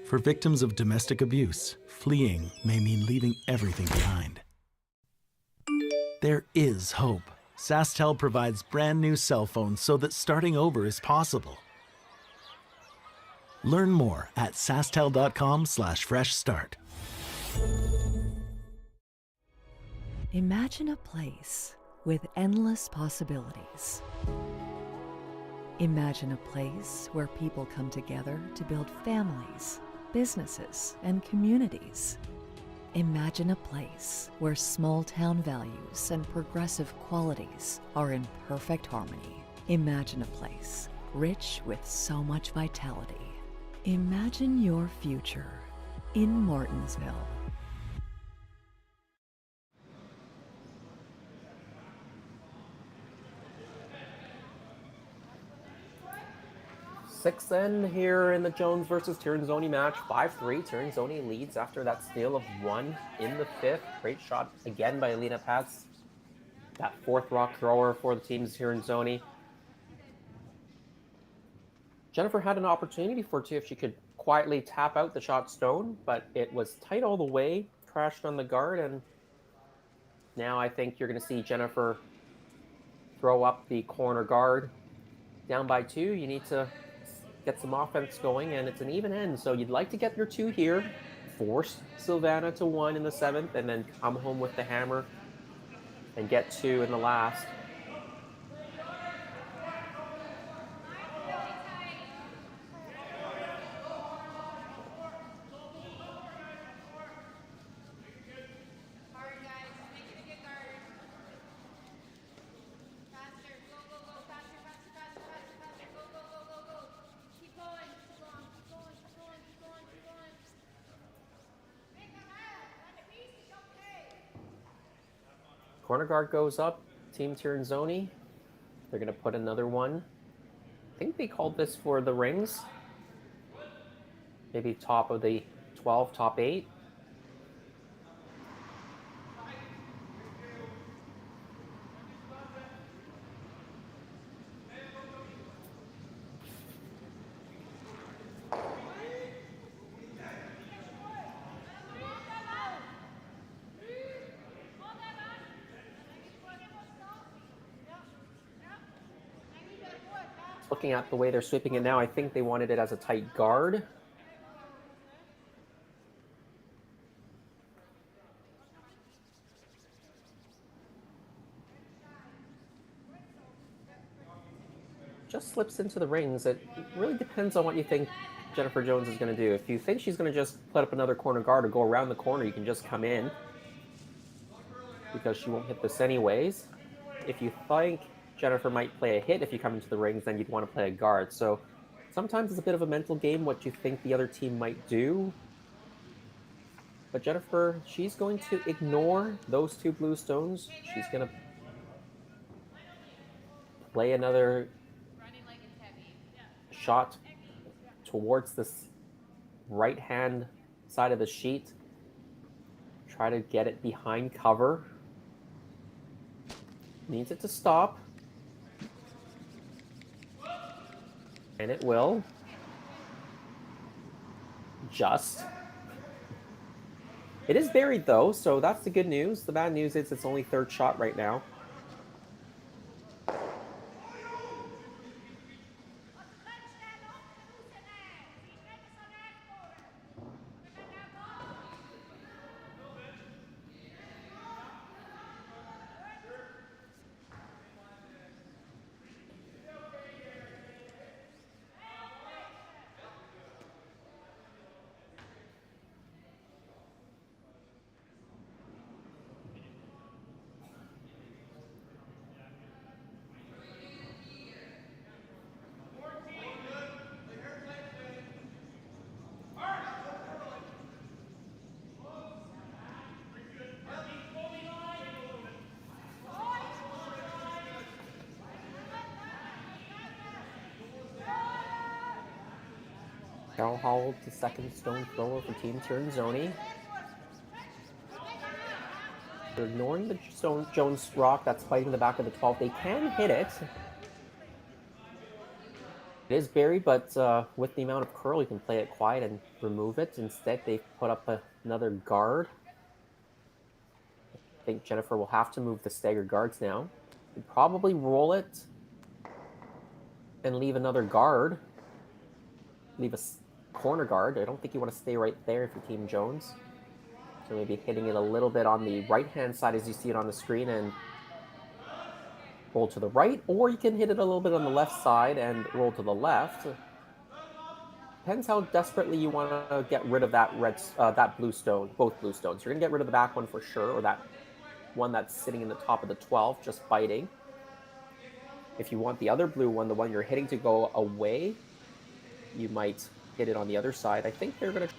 For victims of domestic abuse, fleeing may mean leaving everything behind. There is hope. SaskTel provides brand new cell phones so that starting over is possible. Learn more at sasktel.com/fresh start. Imagine a place with endless possibilities. Imagine a place where people come together to build families, businesses, and communities. Imagine a place where small-town values and progressive qualities are in perfect harmony. Imagine a place rich with so much vitality. Imagine your future in Martensville. Sixth end here in the Jones versus Tirinzoni match, 5-3. Tirinzoni leads after that steal of 1 in the 5th. Great shot again by Alina Paz. That 4th rock thrower for the team's Tirinzoni. Jennifer had an opportunity for two if she could quietly tap out the shot stone, but it was tight all the way, crashed on the guard, and now I think you're going to see Jennifer throw up the corner guard. Down by 2, you need to get some offense going, and it's an even end. So you'd like to get your 2 here, force Silvana to 1 in the 7th, and then come home with the hammer and get 2 in the last. Corner guard goes up, Team Tirinzoni. They're going to put another one. I think they called this for the rings. Maybe top of the 12, top 8. Looking at the way they're sweeping it now, I think they wanted it as a tight guard. Just slips into the rings. It really depends on what you think Jennifer Jones is going to do. If you think she's going to just put up another corner guard or go around the corner, you can just come in because she won't hit this anyways. If you think Jennifer might play a hit if you come into the rings, then you'd want to play a guard. So sometimes it's a bit of a mental game what you think the other team might do. But Jennifer, she's going to ignore those 2 blue stones. She's going to play another shot towards this right-hand side of the sheet. Try to get it behind cover. Needs it to stop. And it will. Just. It is buried though, so that's the good news. The bad news is it's only 3rd shot right now. Carol Hall, the 2nd stone thrower for Team Tirinzoni. They're ignoring the Jones rock that's fighting the back of the 12. They can hit it. It is buried, but with the amount of curl, you can play it quiet and remove it. Instead, they've put up another guard. I think Jennifer will have to move the staggered guards now. You'd probably roll it and leave another guard. Leave a corner guard. I don't think you want to stay right there if you're Team Jones. So maybe hitting it a little bit on the right-hand side as you see it on the screen and roll to the right, or you can hit it a little bit on the left side and roll to the left. Depends how desperately you want to get rid of that blue stone, both blue stones. You're going to get rid of the back one for sure, or that one that's sitting in the top of the 12, just biting. If you want the other blue one, the one you're hitting to go away, you might hit it on the other side. I think they're going to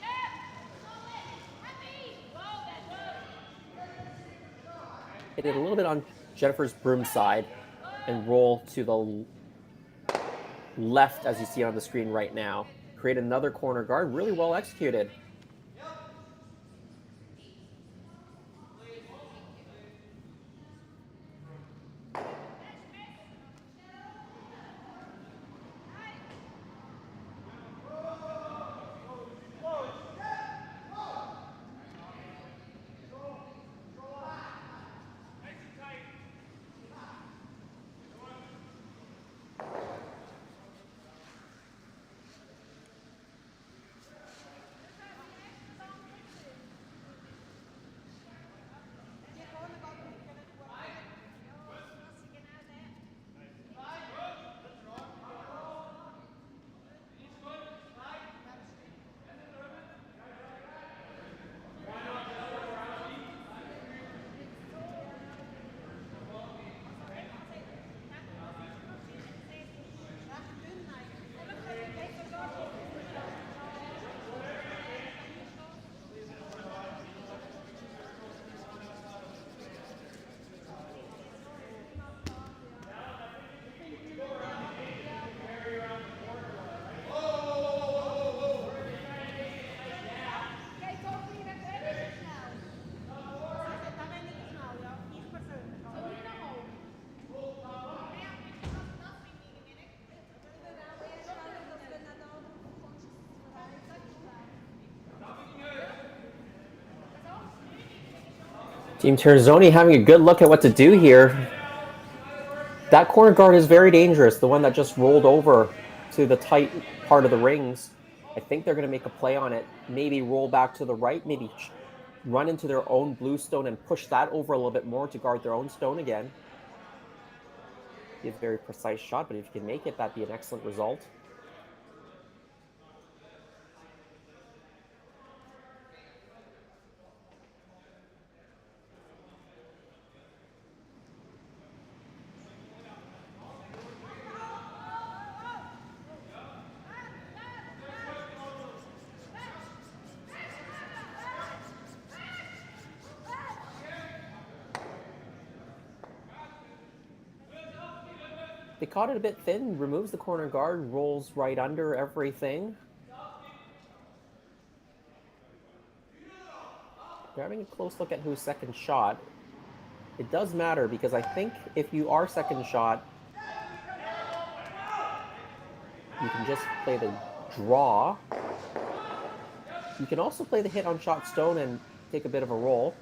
hit it a little bit on Jennifer's broom side and roll to the left as you see on the screen right now. Create another corner guard, really well executed. Team Tirinzoni having a good look at what to do here. That corner guard is very dangerous, the one that just rolled over to the tight part of the rings. I think they're going to make a play on it. Maybe roll back to the right, maybe run into their own blue stone and push that over a little bit more to guard their own stone again. Be a very precise shot, but if you can make it, that'd be an excellent result. They caught it a bit thin, removes the corner guard, rolls right under everything. They're having a close look at who's second shot. It does matter because I think if you are second shot, you can just play the draw. You can also play the hit on shot stone and take a bit of a roll.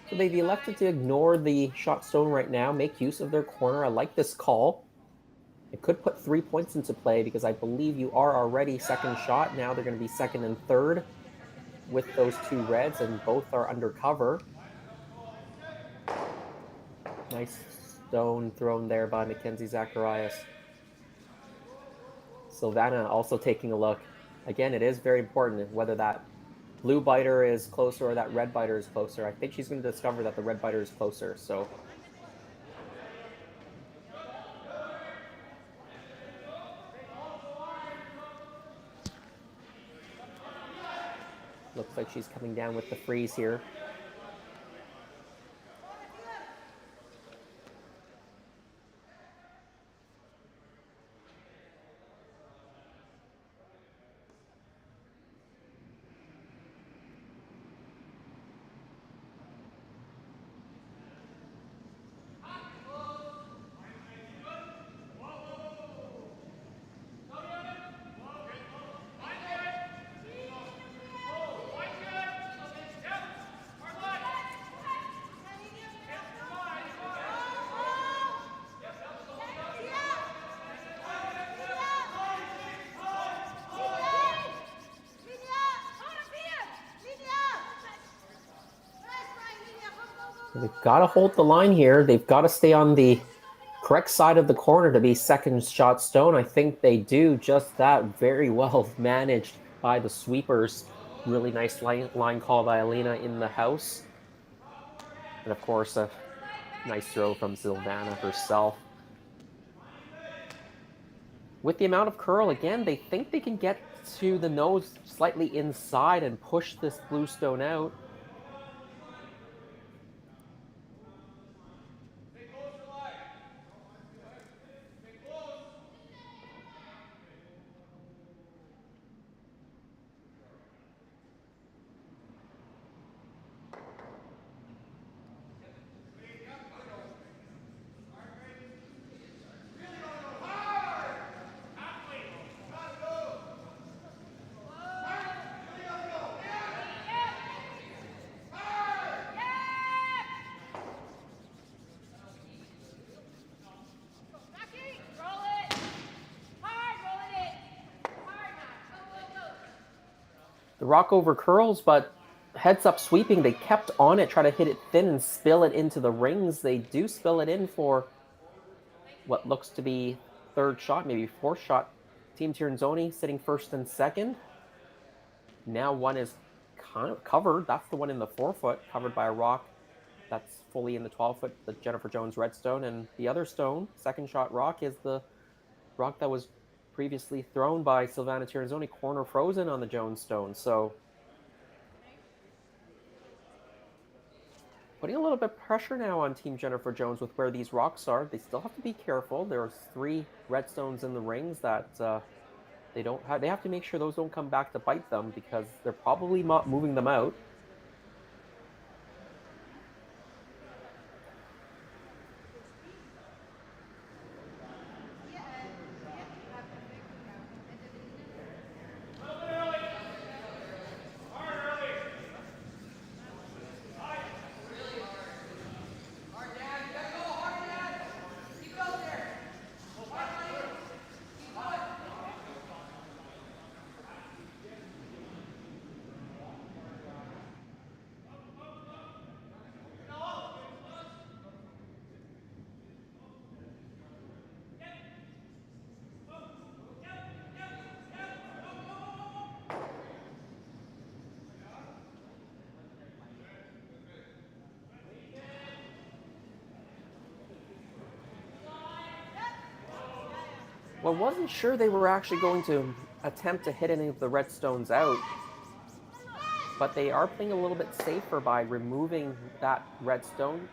So they've elected to ignore the shot stone right now, make use of their corner. I like this call. It could put 3 points into play because I believe you are already second shot. Now they're going to be second and third with those two reds, and both are under cover. Nice stone thrown there by Mackenzie Zacharias. Silvana also taking a look. Again, it is very important whether that blue biter is closer or that red biter is closer. I think she's going to discover that the red biter is closer, so. Looks like she's coming down with the freeze here. They've got to hold the line here. They've got to stay on the correct side of the corner to be second shot stone. I think they do just that. Very well managed by the sweepers. Really nice line call by Alina in the house. And of course, a nice throw from Silvana herself. With the amount of curl, again, they think they can get to the nose slightly inside and push this blue stone out. The rock over curls, but heads up sweeping. They kept on it, try to hit it thin and spill it into the rings. They do spill it in for what looks to be third shot, maybe fourth shot. Team Tirinzoni sitting first and second. Now one is kind of covered. That's the one in the 4-foot, covered by a rock that's fully in the 12-foot, the Jennifer Jones redstone. And the other stone, second shot rock, is the rock that was previously thrown by Silvana Tirinzoni, corner frozen on the Jones stone. So putting a little bit of pressure now on Team Jennifer Jones with where these rocks are. They still have to be careful. There's 3 redstones in the rings that they don't have. They have to make sure those don't come back to bite them because they're probably not moving them out. Well, wasn't sure they were actually going to attempt to hit any of the redstones out, but they are playing a little bit safer by removing that redstone,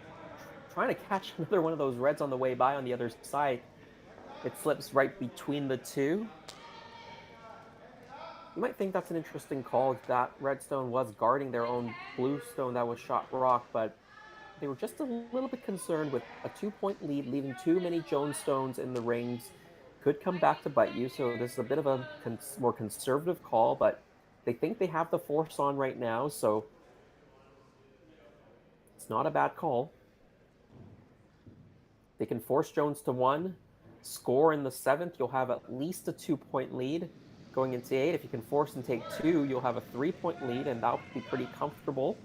trying to catch another one of those reds on the way by on the other side. It slips right between the two. You might think that's an interesting call. That redstone was guarding their own blue stone that was shot rock, but they were just a little bit concerned with a 2-point lead, leaving too many Jones stones in the rings. Could come back to bite you, so this is a bit of a more conservative call, but they think they have the force on right now, so it's not a bad call. They can force Jones to 1, score in the 7th, you'll have at least a 2-point lead going into 8. If you can force and take 2, you'll have a 3-point lead, and that'll be pretty comfortable.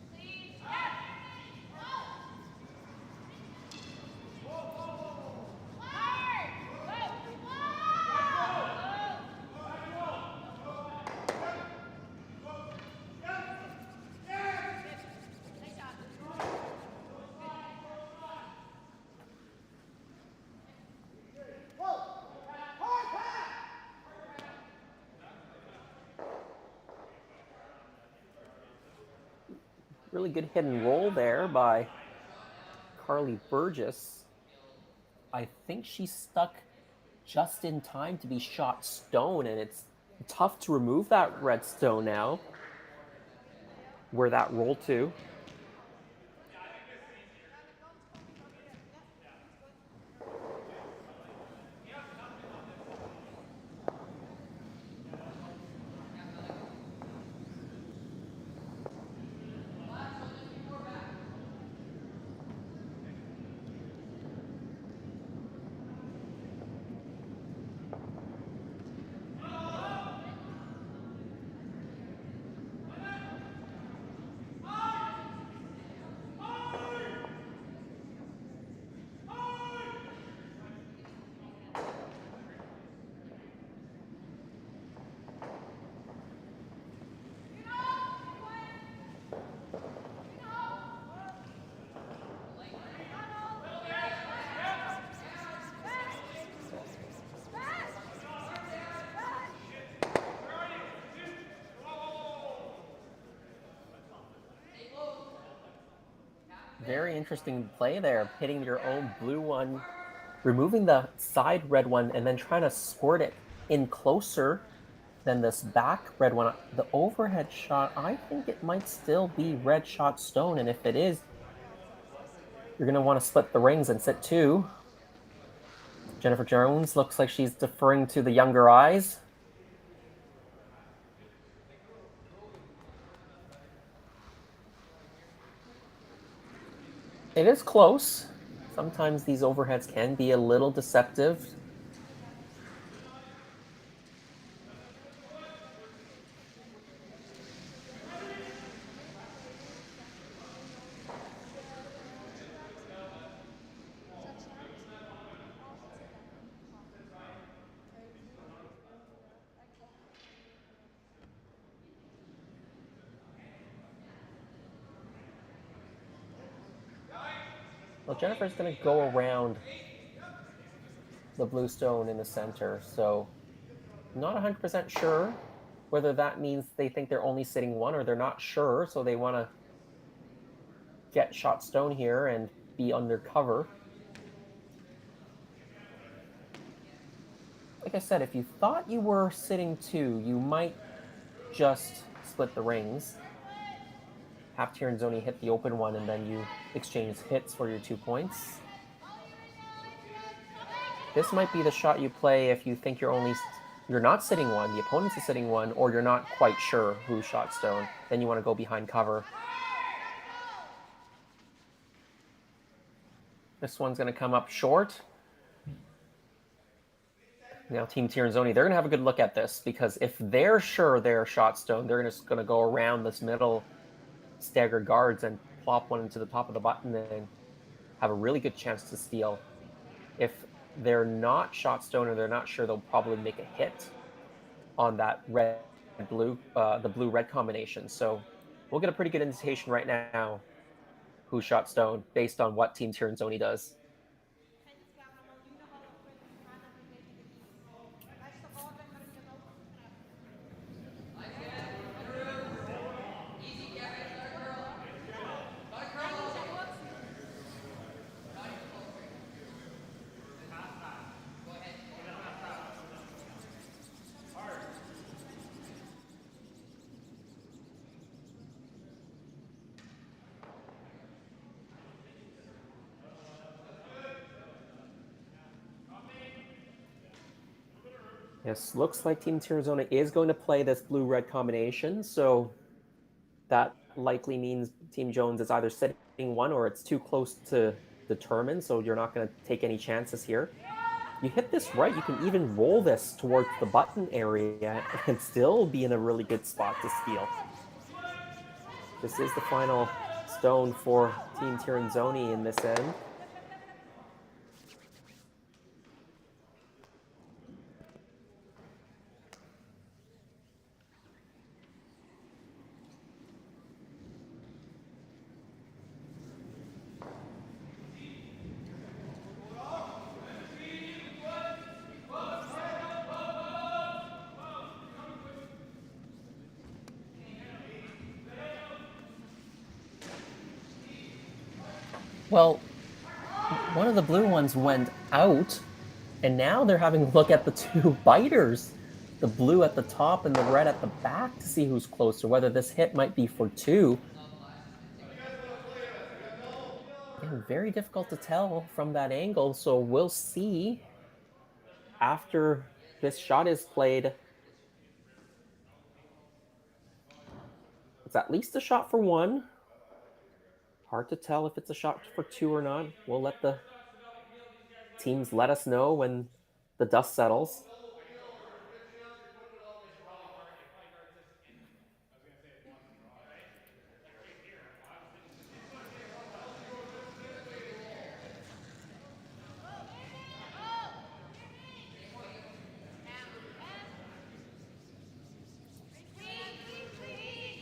Really good hit and roll there by Carly Burgess. I think she stuck just in time to be shot stone, and it's tough to remove that redstone now. Where that roll to. Very interesting play there, hitting your own blue one, removing the side red one, and then trying to squirt it in closer than this back red one. The overhead shot, I think it might still be red shot stone, and if it is, you're going to want to split the rings and sit two. Jennifer Jones looks like she's deferring to the younger eyes. It is close. Sometimes these overheads can be a little deceptive. Well, Jennifer's going to go around the blue stone in the center, so not 100% sure whether that means they think they're only sitting one or they're not sure, so they want to get shot stone here and be undercover. Like I said, if you thought you were sitting two, you might just split the rings. Have Tirinzoni hit the open one, and then you exchange hits for your 2 points. This might be the shot you play if you think you're not sitting one, the opponent's is sitting one, or you're not quite sure who shot stone. Then you want to go behind cover. This one's going to come up short. Now Team Tirinzoni, they're going to have a good look at this, because if they're sure they're shot stone, they're just going to go around this middle staggered guards and plop one into the top of the button and have a really good chance to steal. If they're not shot stone or they're not sure, they'll probably make a hit on that red-blue, the blue-red combination. So we'll get a pretty good indication right now who shot stone based on what Team Tirinzoni does. Yes, looks like Team Tirinzoni is going to play this blue-red combination, so that likely means Team Jones is either sitting one or it's too close to determine, so you're not going to take any chances here. You hit this right, you can even roll this towards the button area and still be in a really good spot to steal. This is the final stone for Team Tirinzoni in this end. Well, one of the blue ones went out, and now they're having a look at the two biters, the blue at the top and the red at the back, to see who's closer, whether this hit might be for two. Again, very difficult to tell from that angle, so we'll see after this shot is played. It's at least a shot for one. Hard to tell if it's a shot for two or not. We'll let the teams let us know when the dust settles.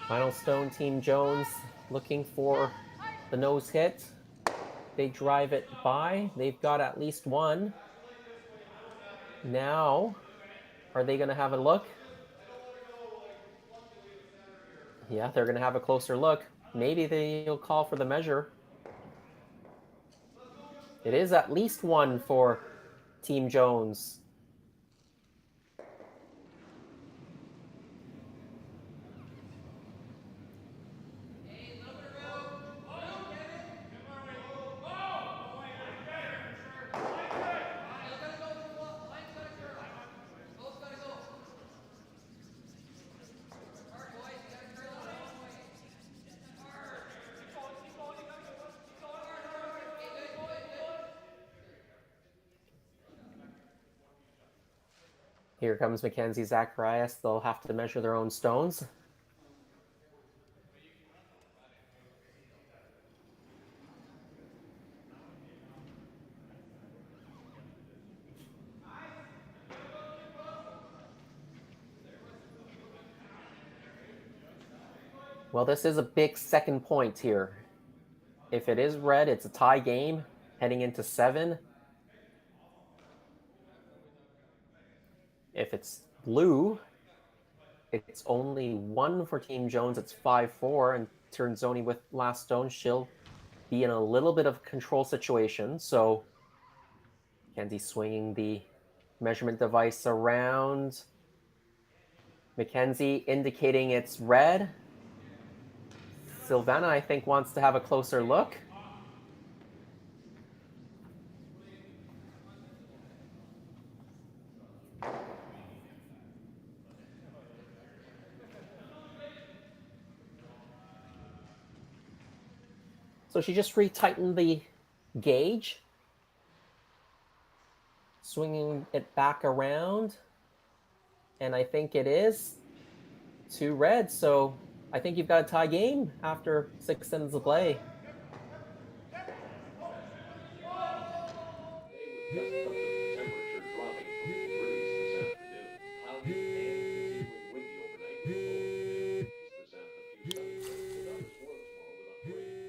Final stone, Team Jones looking for the nose hit. They drive it by. They've got at least one. Now, are they going to have a look? Yeah, they're going to have a closer look. Maybe they'll call for the measure. It is at least one for Team Jones. Here comes Mackenzie Zacharias. They'll have to measure their own stones. Well, this is a big second point here. If it is red, it's a tie game heading into 7. If it's blue, it's only 1 for Team Jones. It's 5-4, and Tirinzoni with last stone, she'll be in a little bit of control situation. So Mackenzie swinging the measurement device around. Mackenzie indicating it's red. Silvana, I think, wants to have a closer look. So she just retightened the gauge, swinging it back around, and I think it is 2 red. So I think you've got a tie game after 6 innings of play.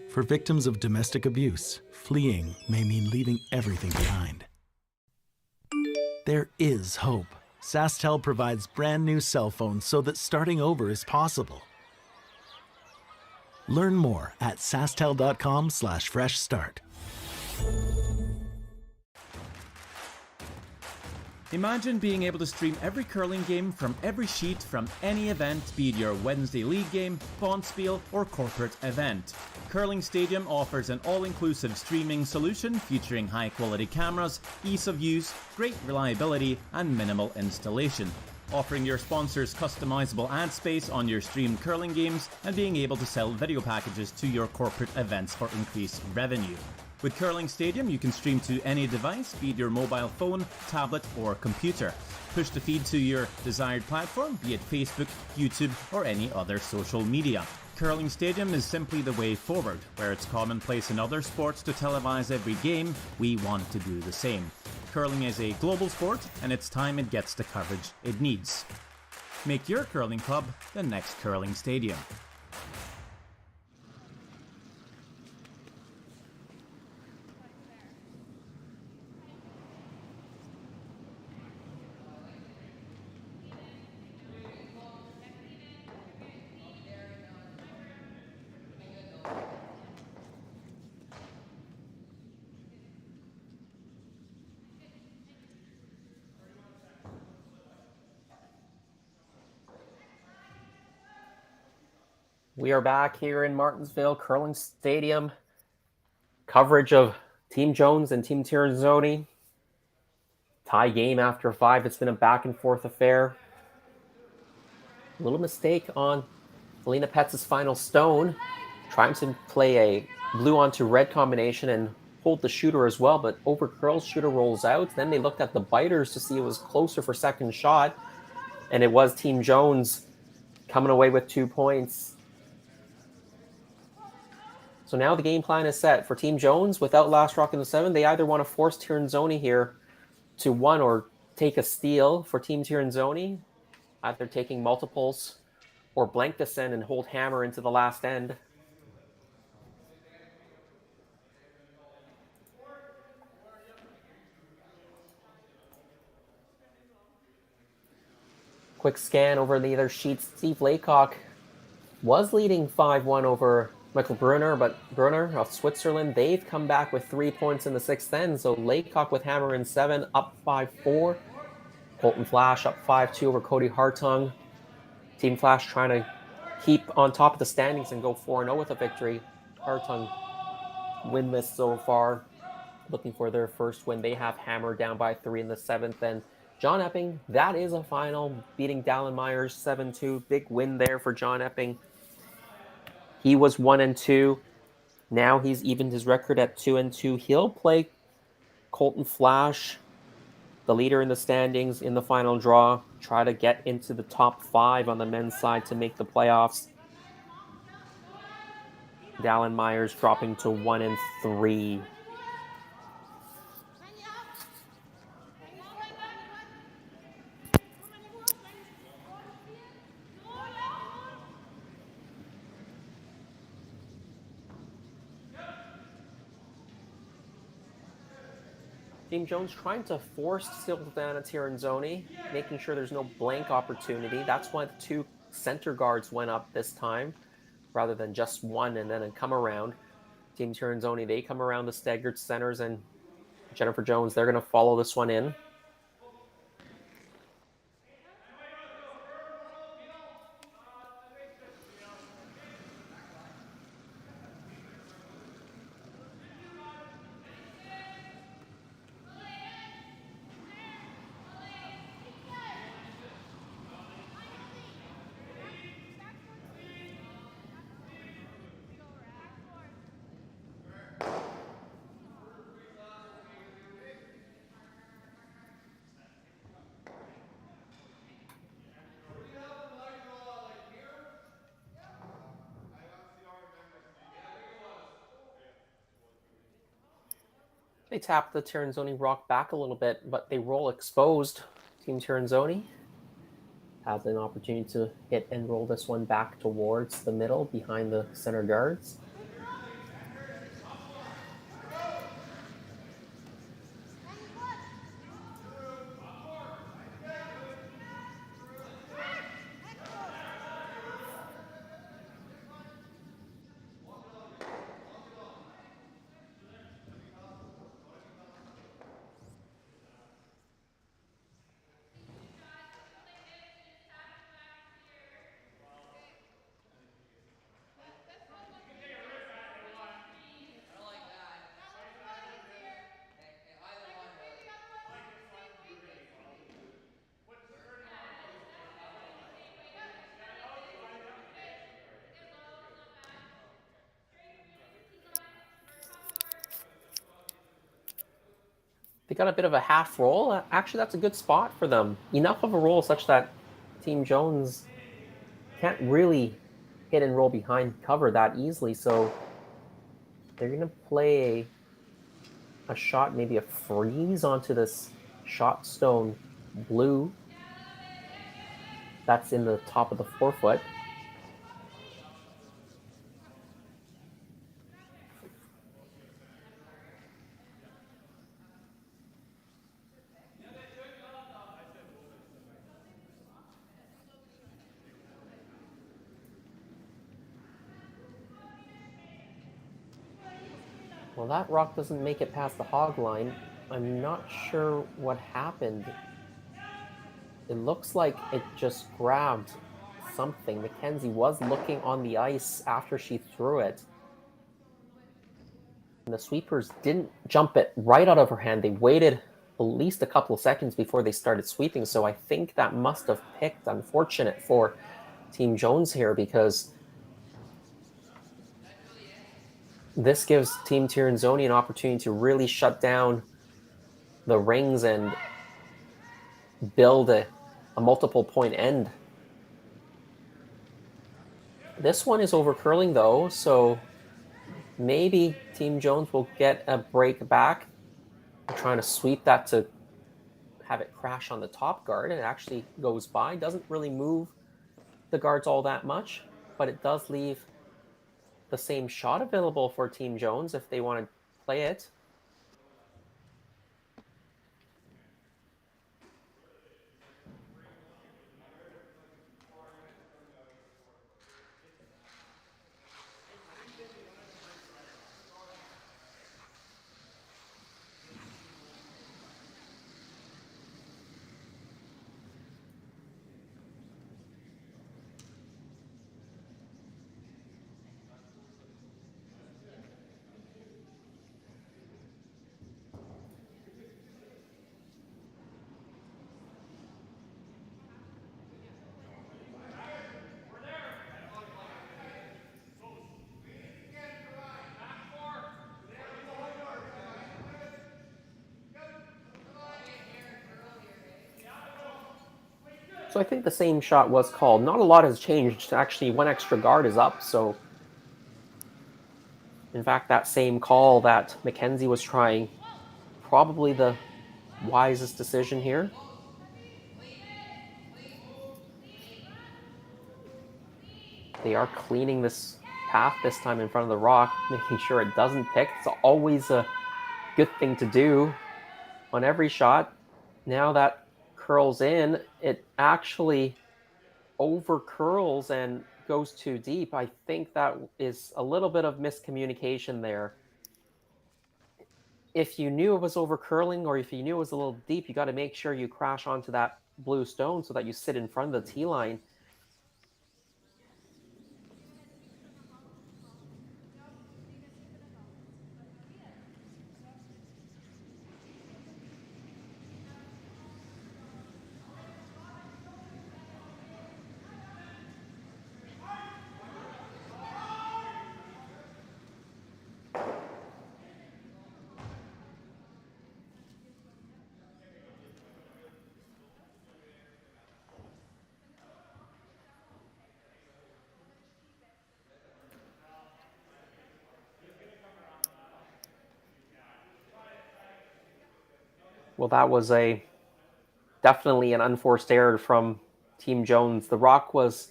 For victims of domestic abuse, fleeing may mean leaving everything behind. There is hope. SaskTel provides brand new cell phones so that starting over is possible. Learn more at sasktel.com/fresh start. Imagine being able to stream every curling game from every sheet from any event, be it your Wednesday league game, bonspiel, or corporate event. Curling Stadium offers an all-inclusive streaming solution featuring high-quality cameras, ease of use, great reliability, and minimal installation. Offering your sponsors customizable ad space on your streamed curling games and being able to sell video packages to your corporate events for increased revenue. With Curling Stadium, you can stream to any device, be it your mobile phone, tablet, or computer. Push the feed to your desired platform, be it Facebook, YouTube, or any other social media. Curling Stadium is simply the way forward. Where it's commonplace in other sports to televise every game, we want to do the same. Curling is a global sport, and it's time it gets the coverage it needs. Make your curling club the next Curling Stadium. We are back here in Martensville Curling Stadium. Coverage of Team Jones and Team Tirinzoni. Tie game after 5. It's been a back and forth affair. A little mistake on Alina Petz's final stone. Trying to play a blue onto red combination and hold the shooter as well, but over curls, shooter rolls out. Then they looked at the biters to see it was closer for second shot, and it was Team Jones coming away with 2 points. So now the game plan is set for Team Jones. Without last rock in the 7, they either want to force Tirinzoni here to 1 or take a steal. For Team Tirinzoni, either taking multiples or blank descend and hold hammer into the last end. Quick scan over the other sheets. Steve Laycock was leading 5-1 over Michael Brunner of Switzerland, they've come back with 3 points in the sixth end. So Laycock with hammer in 7, up 5-4. Colton Flash up 5-2 over Cody Hartung. Team Flash trying to keep on top of the standings and go 4-0 with a victory. Hartung winless so far, looking for their first win. They have hammer down by 3 in the 7th. And John Epping, that is a final, beating Dallin Myers 7-2. Big win there for John Epping. He was 1-2. Now he's evened his record at 2-2. He'll play Colton Flash, the leader in the standings, in the final draw. Try to get into the top 5 on the men's side to make the playoffs. Dallin Myers dropping to 1-3. Team Jones trying to force Silvana Tirinzoni, making sure there's no blank opportunity. That's why the 2 center guards went up this time, rather than just one and then come around. Team Tirinzoni, they come around the staggered centers, and Jennifer Jones, they're going to follow this one in. They tap the Tirinzoni rock back a little bit, but they roll exposed. Team Tirinzoni has an opportunity to hit and roll this one back towards the middle behind the center guards. They got a bit of a half roll. Actually, that's a good spot for them. Enough of a roll such that Team Jones can't really hit and roll behind cover that easily. So they're going to play a shot, maybe a freeze onto this shot stone blue. That's in the top of the forefoot. Well, that rock doesn't make it past the hog line. I'm not sure what happened. It looks like it just grabbed something. Mackenzie was looking on the ice after she threw it. And the sweepers didn't jump it right out of her hand. They waited at least a couple of seconds before they started sweeping. So I think that must have picked. Unfortunate for Team Jones here, because this gives Team Tirinzoni an opportunity to really shut down the rings and build a multiple point end. This one is over curling though, so maybe Team Jones will get a break back. They're trying to sweep that to have it crash on the top guard, and it actually goes by. Doesn't really move the guards all that much, but it does leave the same shot available for Team Jones if they want to play it. So I think the same shot was called. Not a lot has changed. Actually, one extra guard is up. So, in fact, that same call that Mackenzie was trying, probably the wisest decision here. They are cleaning this path this time in front of the rock, making sure it doesn't pick. It's always a good thing to do on every shot. Now that curls in, it actually over curls and goes too deep. I think that is a little bit of miscommunication there. If you knew it was over curling or if you knew it was a little deep, you got to make sure you crash onto that blue stone so that you sit in front of the tee line. Well, that was definitely an unforced error from Team Jones. The rock was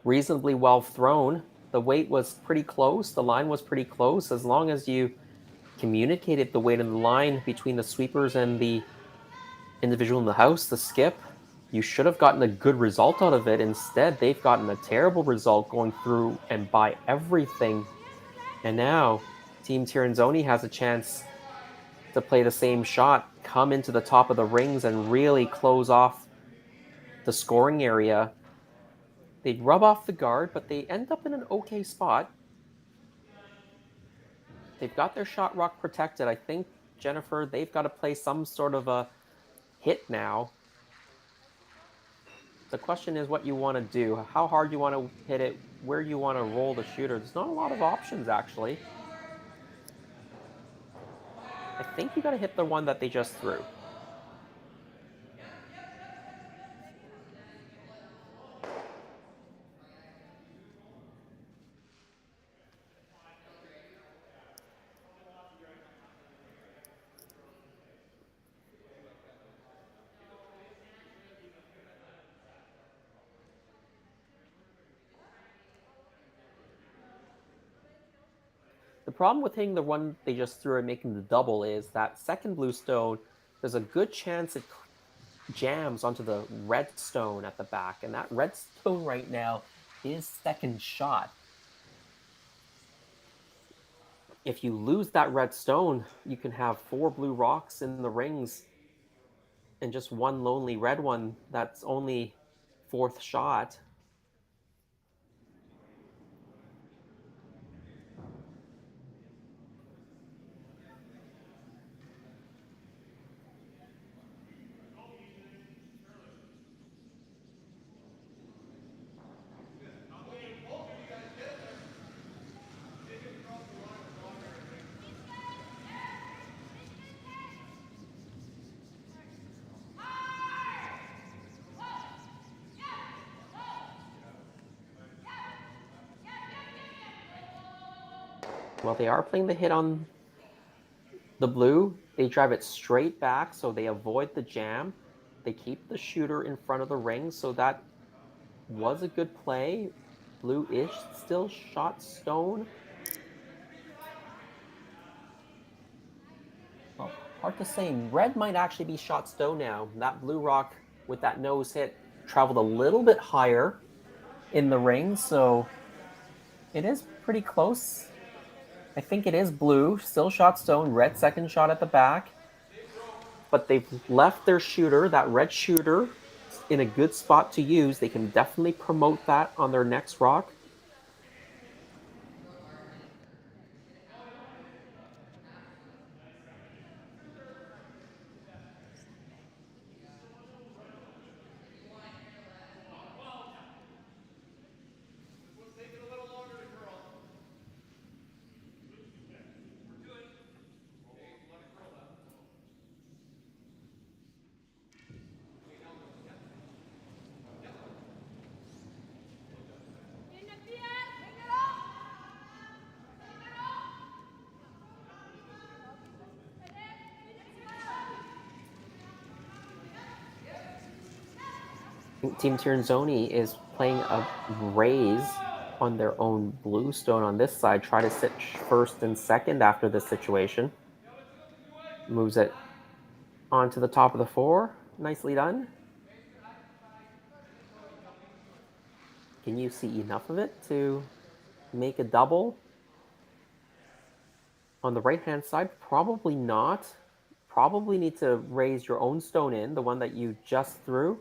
reasonably well thrown. The weight was pretty close. The line was pretty close. As long as you communicated the weight in the line between the sweepers and the individual in the house, the skip, you should have gotten a good result out of it. Instead, they've gotten a terrible result going through and by everything. And now Team Tirinzoni has a chance to play the same shot, come into the top of the rings and really close off the scoring area. They rub off the guard, but they end up in an okay spot. They've got their shot rock protected. I think, Jennifer, they've got to play some sort of a hit now. The question is what you want to do, how hard you want to hit it, where you want to roll the shooter. There's not a lot of options, actually. I think you got to hit the one that they just threw. The problem with hitting the one they just threw and making the double is that second blue stone, there's a good chance it jams onto the red stone at the back. And that red stone right now is second shot. If you lose that red stone, you can have 4 blue rocks in the rings and just one lonely red one that's only fourth shot. Well, they are playing the hit on the blue. They drive it straight back, so they avoid the jam. They keep the shooter in front of the ring, so that was a good play. Blue-ish still shot stone. Well, hard to say. Red might actually be shot stone now. That blue rock with that nose hit traveled a little bit higher in the ring, so it is pretty close. I think it is blue, still shot stone, red second shot at the back. But they've left their shooter, that red shooter, in a good spot to use. They can definitely promote that on their next rock. Team Tirinzoni is playing a raise on their own blue stone on this side. Try to sit first and second after this situation. Moves it onto the top of the 4. Nicely done. Can you see enough of it to make a double? On the right-hand side, probably not. Probably need to raise your own stone in, the one that you just threw.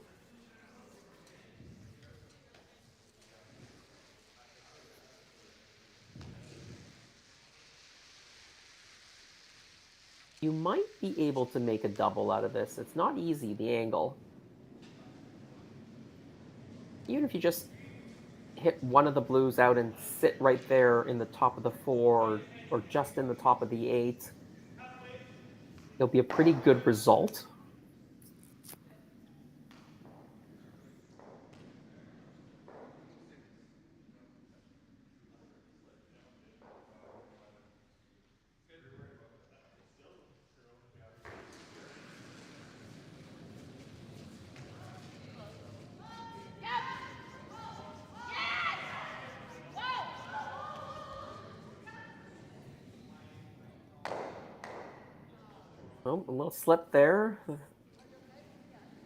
You might be able to make a double out of this. It's not easy, the angle. Even if you just hit one of the blues out and sit right there in the top of the 4 or just in the top of the 8, it'll be a pretty good result. Oh, a little slip there.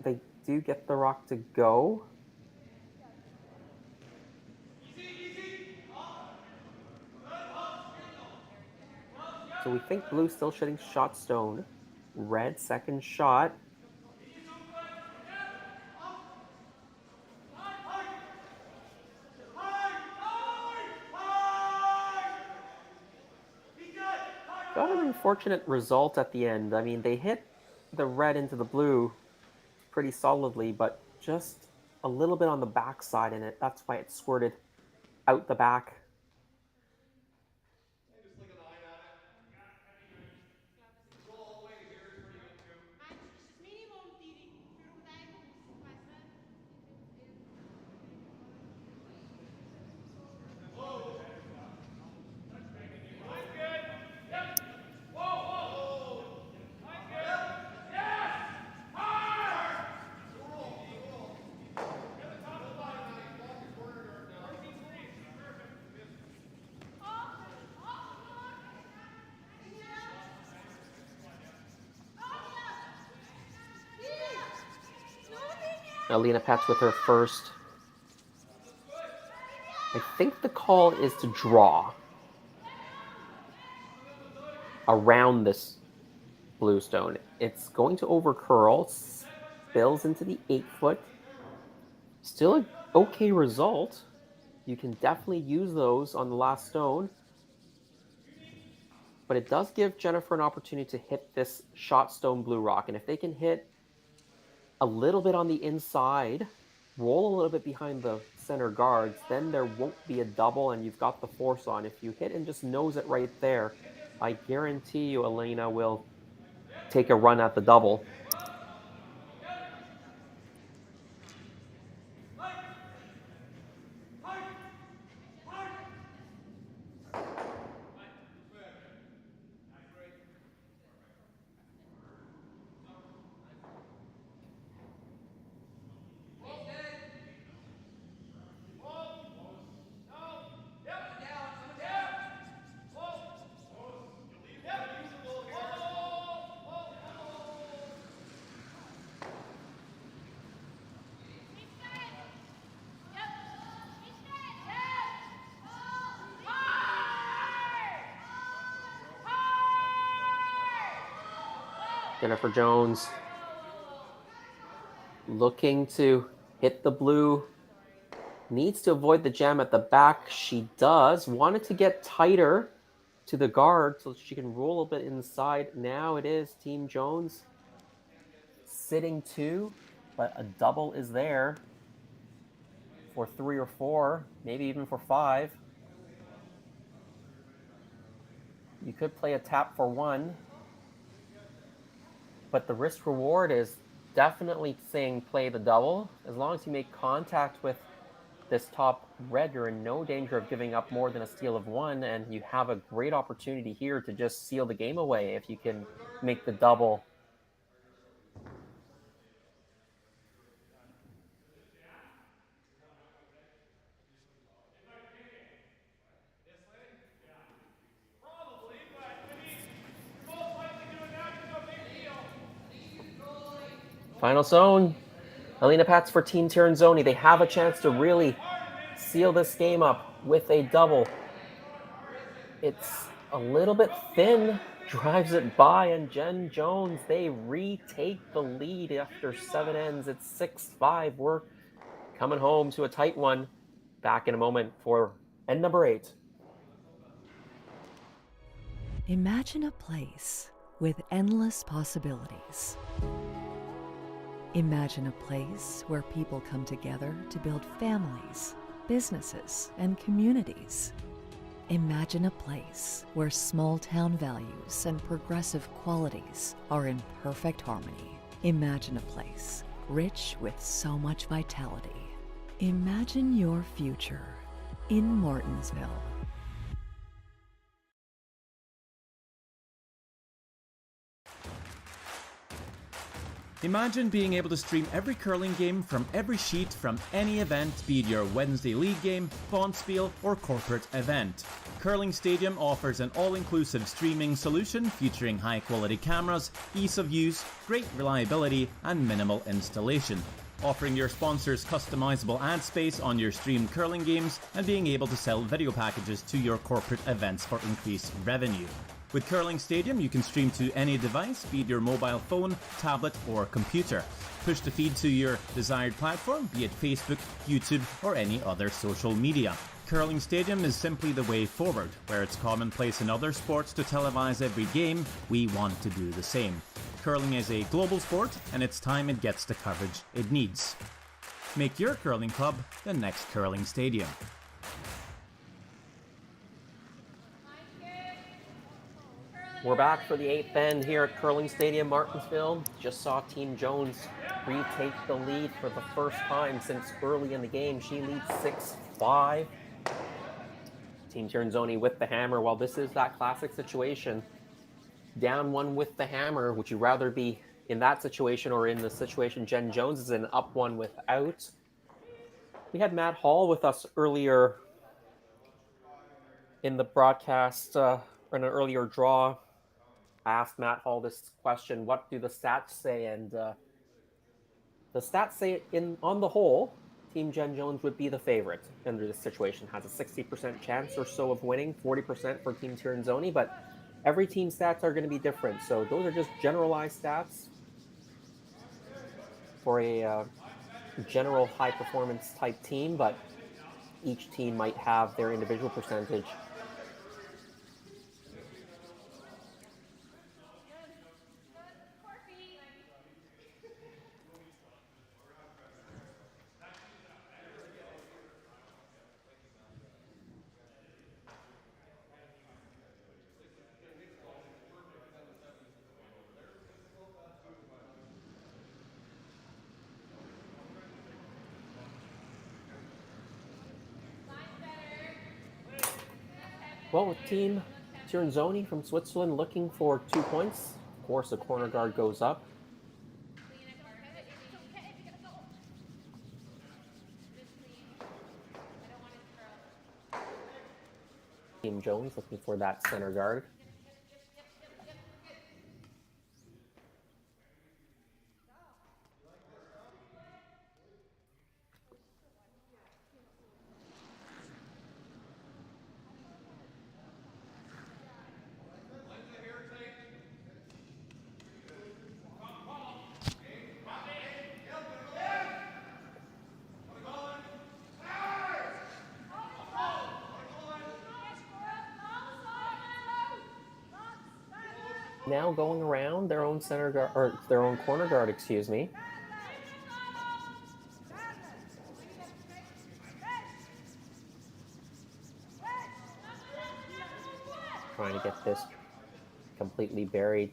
They do get the rock to go. So we think blue still shooting shot stone. Red second shot. Got an unfortunate result at the end. I mean, they hit the red into the blue pretty solidly, but just a little bit on the backside in it. That's why it squirted out the back. Alina Pets with her first. I think the call is to draw around this blue stone. It's going to overcurl, spills into the 8-foot. Still an okay result. You can definitely use those on the last stone. But it does give Jennifer an opportunity to hit this shot stone blue rock. And if they can hit a little bit on the inside, roll a little bit behind the center guards, then there won't be a double and you've got the force on. If you hit and just nose it right there, I guarantee you Elena will take a run at the double. Jennifer Jones looking to hit the blue. Needs to avoid the jam at the back. She does. Wanted to get tighter to the guard so she can roll a bit inside. Now it is Team Jones sitting 2, but a double is there for 3 or 4, maybe even for 5. You could play a tap for 1. But the risk reward is definitely saying play the double. As long as you make contact with this top red, you're in no danger of giving up more than a steal of 1, and you have a great opportunity here to just seal the game away if you can make the double. Final zone. Alina Pats for Team Tirinzoni. They have a chance to really seal this game up with a double. It's a little bit thin, drives it by, and Jen Jones, they retake the lead after 7 ends. It's 6-5. We're coming home to a tight one. Back in a moment for end number 8. Imagine a place with endless possibilities. Imagine a place where people come together to build families, businesses, and communities. Imagine a place where small town values and progressive qualities are in perfect harmony. Imagine a place rich with so much vitality. Imagine your future in Martensville. Imagine being able to stream every curling game from every sheet from any event, be it your Wednesday league game, bonspiel, or corporate event. Curling Stadium offers an all-inclusive streaming solution featuring high-quality cameras, ease of use, great reliability, and minimal installation. Offering your sponsors customizable ad space on your streamed curling games and being able to sell video packages to your corporate events for increased revenue. With Curling Stadium, you can stream to any device, be it your mobile phone, tablet, or computer. Push the feed to your desired platform, be it Facebook, YouTube, or any other social media. Curling Stadium is simply the way forward. Where it's commonplace in other sports to televise every game, we want to do the same. Curling is a global sport, and it's time it gets the coverage it needs. Make your curling club the next Curling Stadium. We're back for the 8th end here at Curling Stadium, Martensville. Just saw Team Jones retake the lead for the first time since early in the game. She leads 6-5. Team Tirinzoni with the hammer. Well, this is that classic situation. Down one with the hammer. Would you rather be in that situation or in the situation Jen Jones is in, up one without? We had Matt Hall with us earlier in the broadcast, in an earlier draw. I asked Matt Hall this question: what do the stats say? And the stats say, on the whole, Team Jen Jones would be the favorite under this situation. Has a 60% chance or so of winning, 40% for Team Tirinzoni, but every team's stats are going to be different. So those are just generalized stats for a general high-performance type team, but each team might have their individual percentage. Well, with Team Tirinzoni from Switzerland looking for 2 points, of course, the corner guard goes up. Team Jones looking for that center guard. Now going around their own center guard, or their own corner guard, excuse me. Trying to get this completely buried.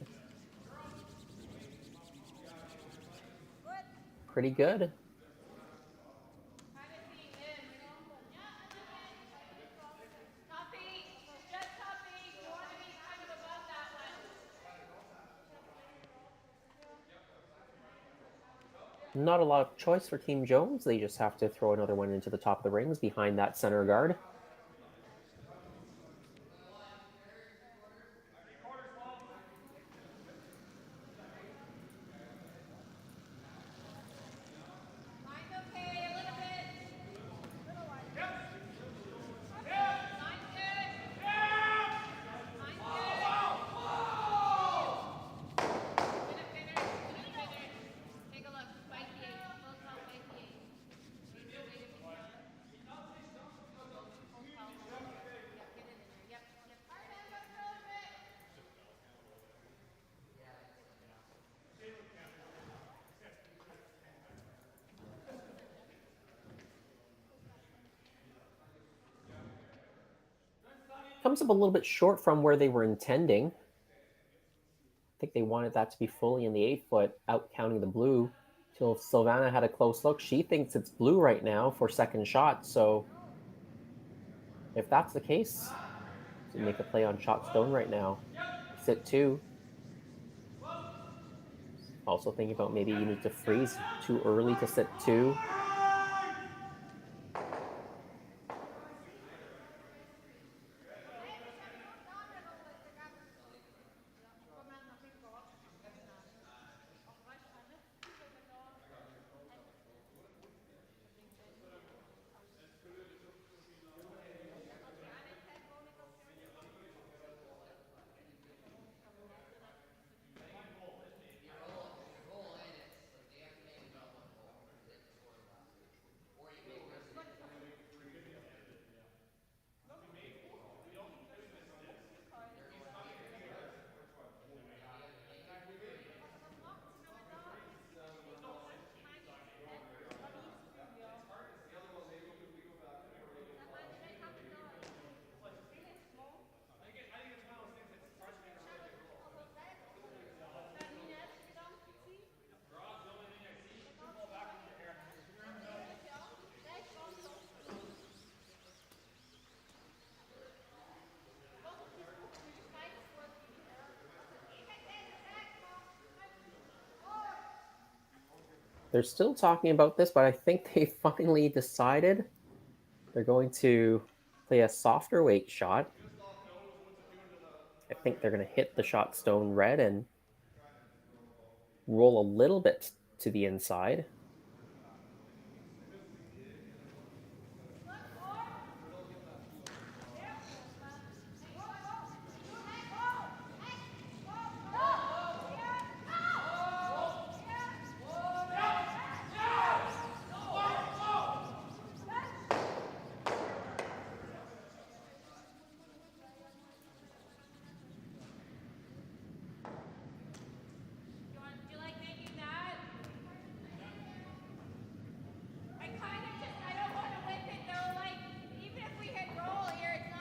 Pretty good. Not a lot of choice for Team Jones. They just have to throw another one into the top of the rings behind that center guard. Comes up a little bit short from where they were intending. I think they wanted that to be fully in the 8-foot, out counting the blue. Till Silvana had a close look. She thinks it's blue right now for second shot. So if that's the case, to make a play on shot stone right now. Sit 2. Also thinking about maybe you need to freeze too early to sit 2. They're still talking about this, but I think they finally decided they're going to play a softer weight shot. I think they're going to hit the shot stone red and roll a little bit to the inside.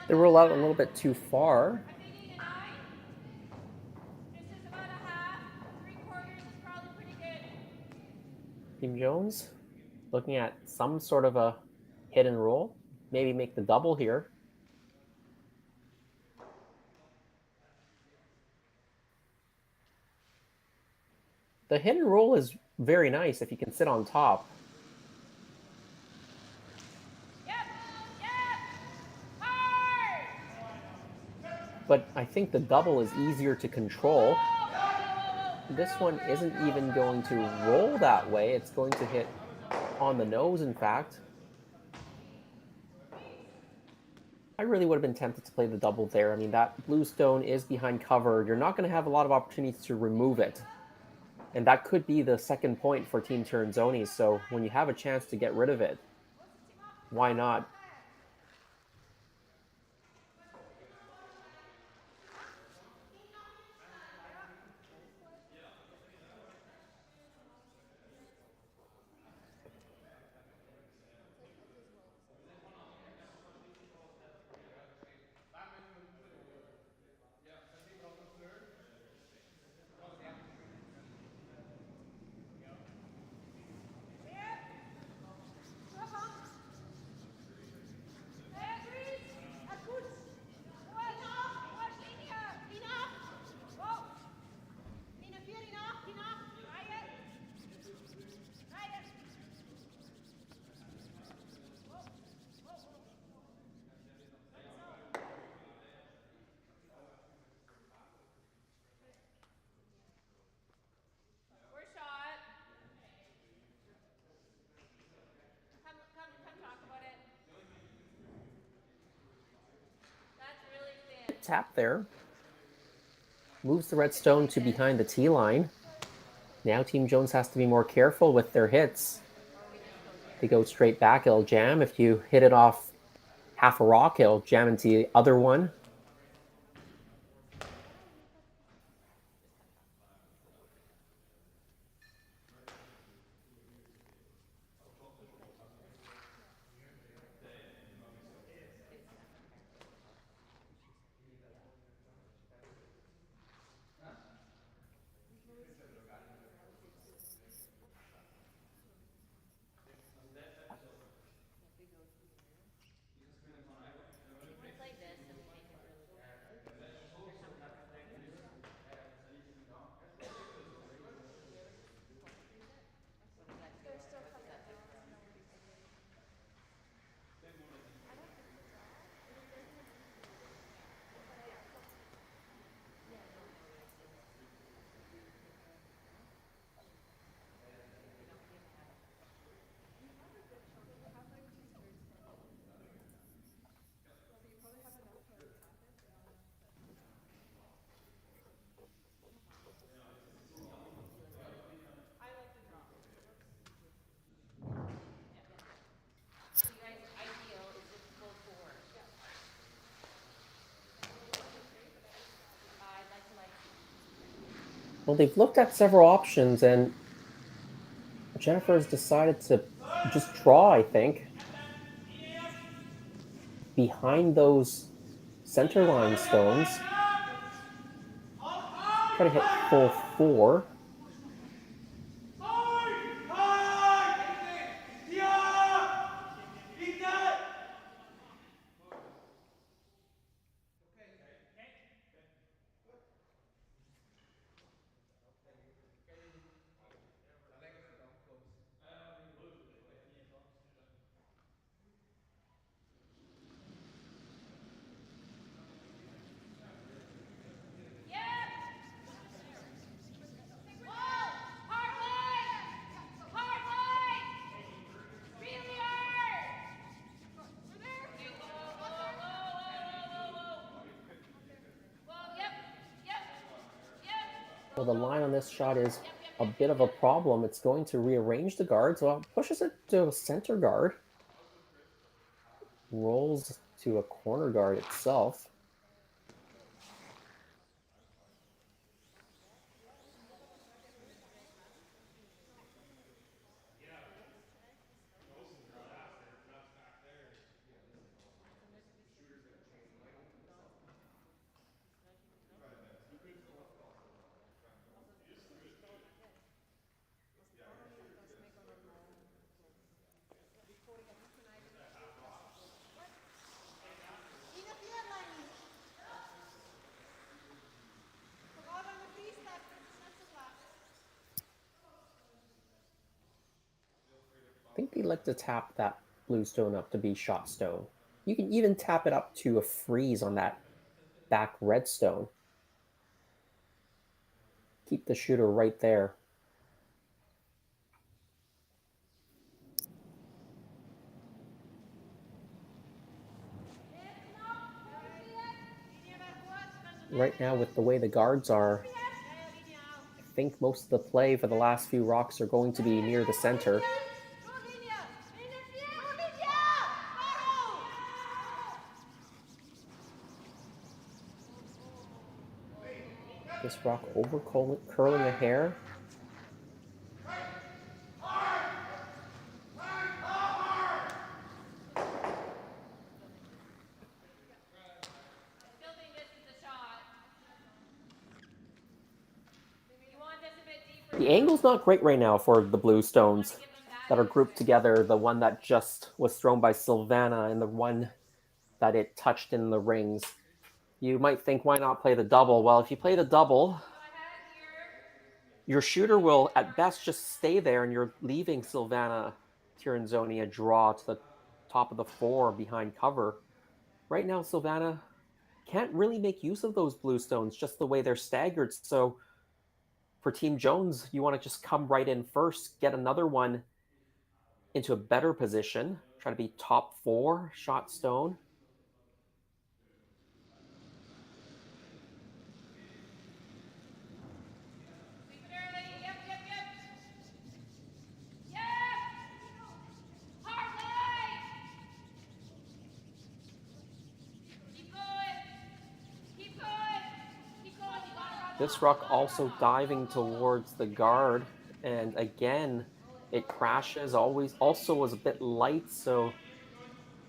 They roll out a little bit too far. Team Jones looking at some sort of a hit and roll. Maybe make the double here. The hit and roll is very nice if you can sit on top. But I think the double is easier to control. This one isn't even going to roll that way. It's going to hit on the nose, in fact. I really would have been tempted to play the double there. I mean, that blue stone is behind cover. You're not going to have a lot of opportunities to remove it. And that could be the second point for Team Tirinzoni. So when you have a chance to get rid of it, why not? Tap there. Moves the red stone to behind the tee line. Now Team Jones has to be more careful with their hits. They go straight back, it'll jam. If you hit it off half a rock, it'll jam into the other one. Well, they've looked at several options, and Jennifer has decided to just draw, I think, behind those center line stones. Try to hit full 4. Well, the line on this shot is a bit of a problem. It's going to rearrange the guard, so it pushes it to a center guard. Rolls to a corner guard itself. I think they like to tap that blue stone up to be shot stone. You can even tap it up to a freeze on that back red stone. Keep the shooter right there. Right now, with the way the guards are, I think most of the play for the last few rocks are going to be near the center. This rock over curling a hair. The angle's not great right now for the blue stones that are grouped together. The one that just was thrown by Silvana and the one that it touched in the rings. You might think, why not play the double? Well, if you play the double, your shooter will at best just stay there, and you're leaving Silvana Tirinzoni a draw to the top of the 4 behind cover. Right now, Silvana can't really make use of those blue stones just the way they're staggered. So for Team Jones, you want to just come right in first, get another one into a better position, try to be top 4 shot stone. This rock also diving towards the guard, and again, it crashes. Always also was a bit light, so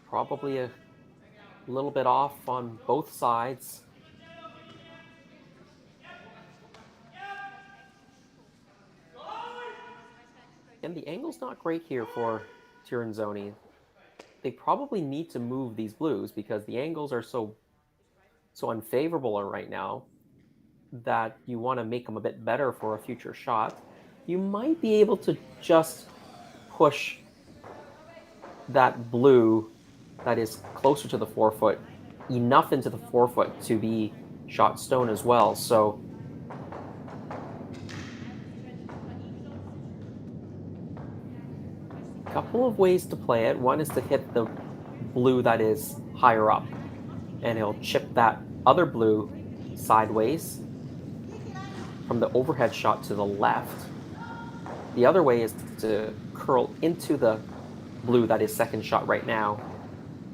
probably a little bit off on both sides. And the angle's not great here for Tirinzoni. They probably need to move these blues because the angles are so unfavorable right now that you want to make them a bit better for a future shot. You might be able to just push that blue that is closer to the 4 foot enough into the 4 foot to be shot stone as well. So a couple of ways to play it. One is to hit the blue that is higher up, and it'll chip that other blue sideways from the overhead shot to the left. The other way is to curl into the blue that is second shot right now,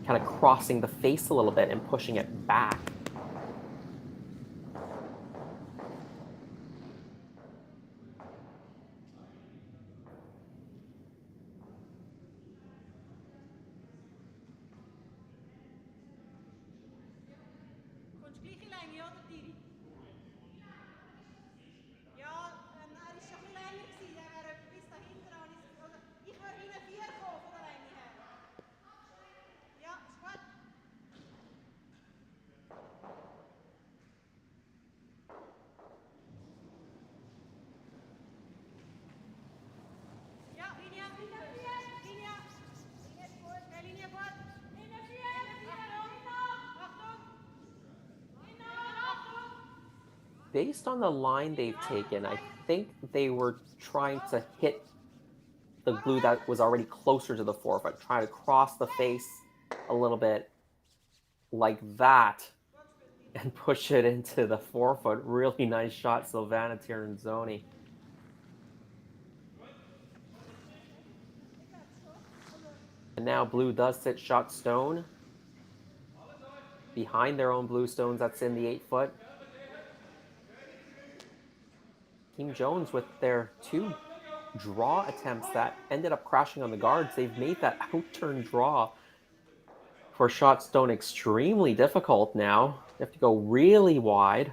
kind of crossing the face a little bit and pushing it back. Based on the line they've taken, I think they were trying to hit the blue that was already closer to the forefoot, trying to cross the face a little bit like that and push it into the forefoot. Really nice shot, Silvana Tirinzoni. And now blue does sit shot stone behind their own blue stones that's in the 8-foot. Team Jones with their 2 draw attempts that ended up crashing on the guards. They've made that out-turn draw for shot stone extremely difficult now. They have to go really wide.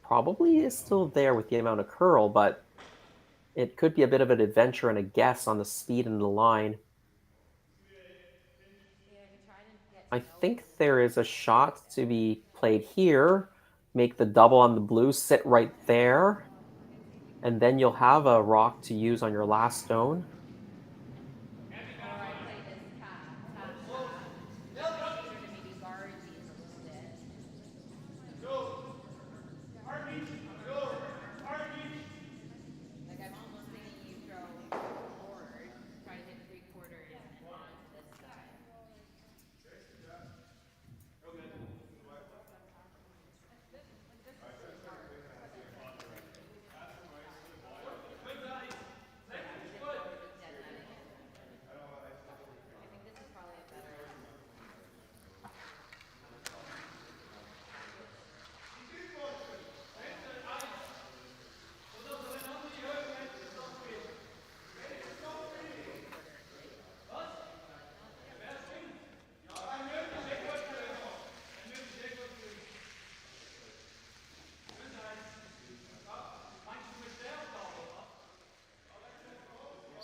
Probably is still there with the amount of curl, but it could be a bit of an adventure and a guess on the speed and the line. I think there is a shot to be played here. Make the double on the blue, sit right there, and then you'll have a rock to use on your last stone.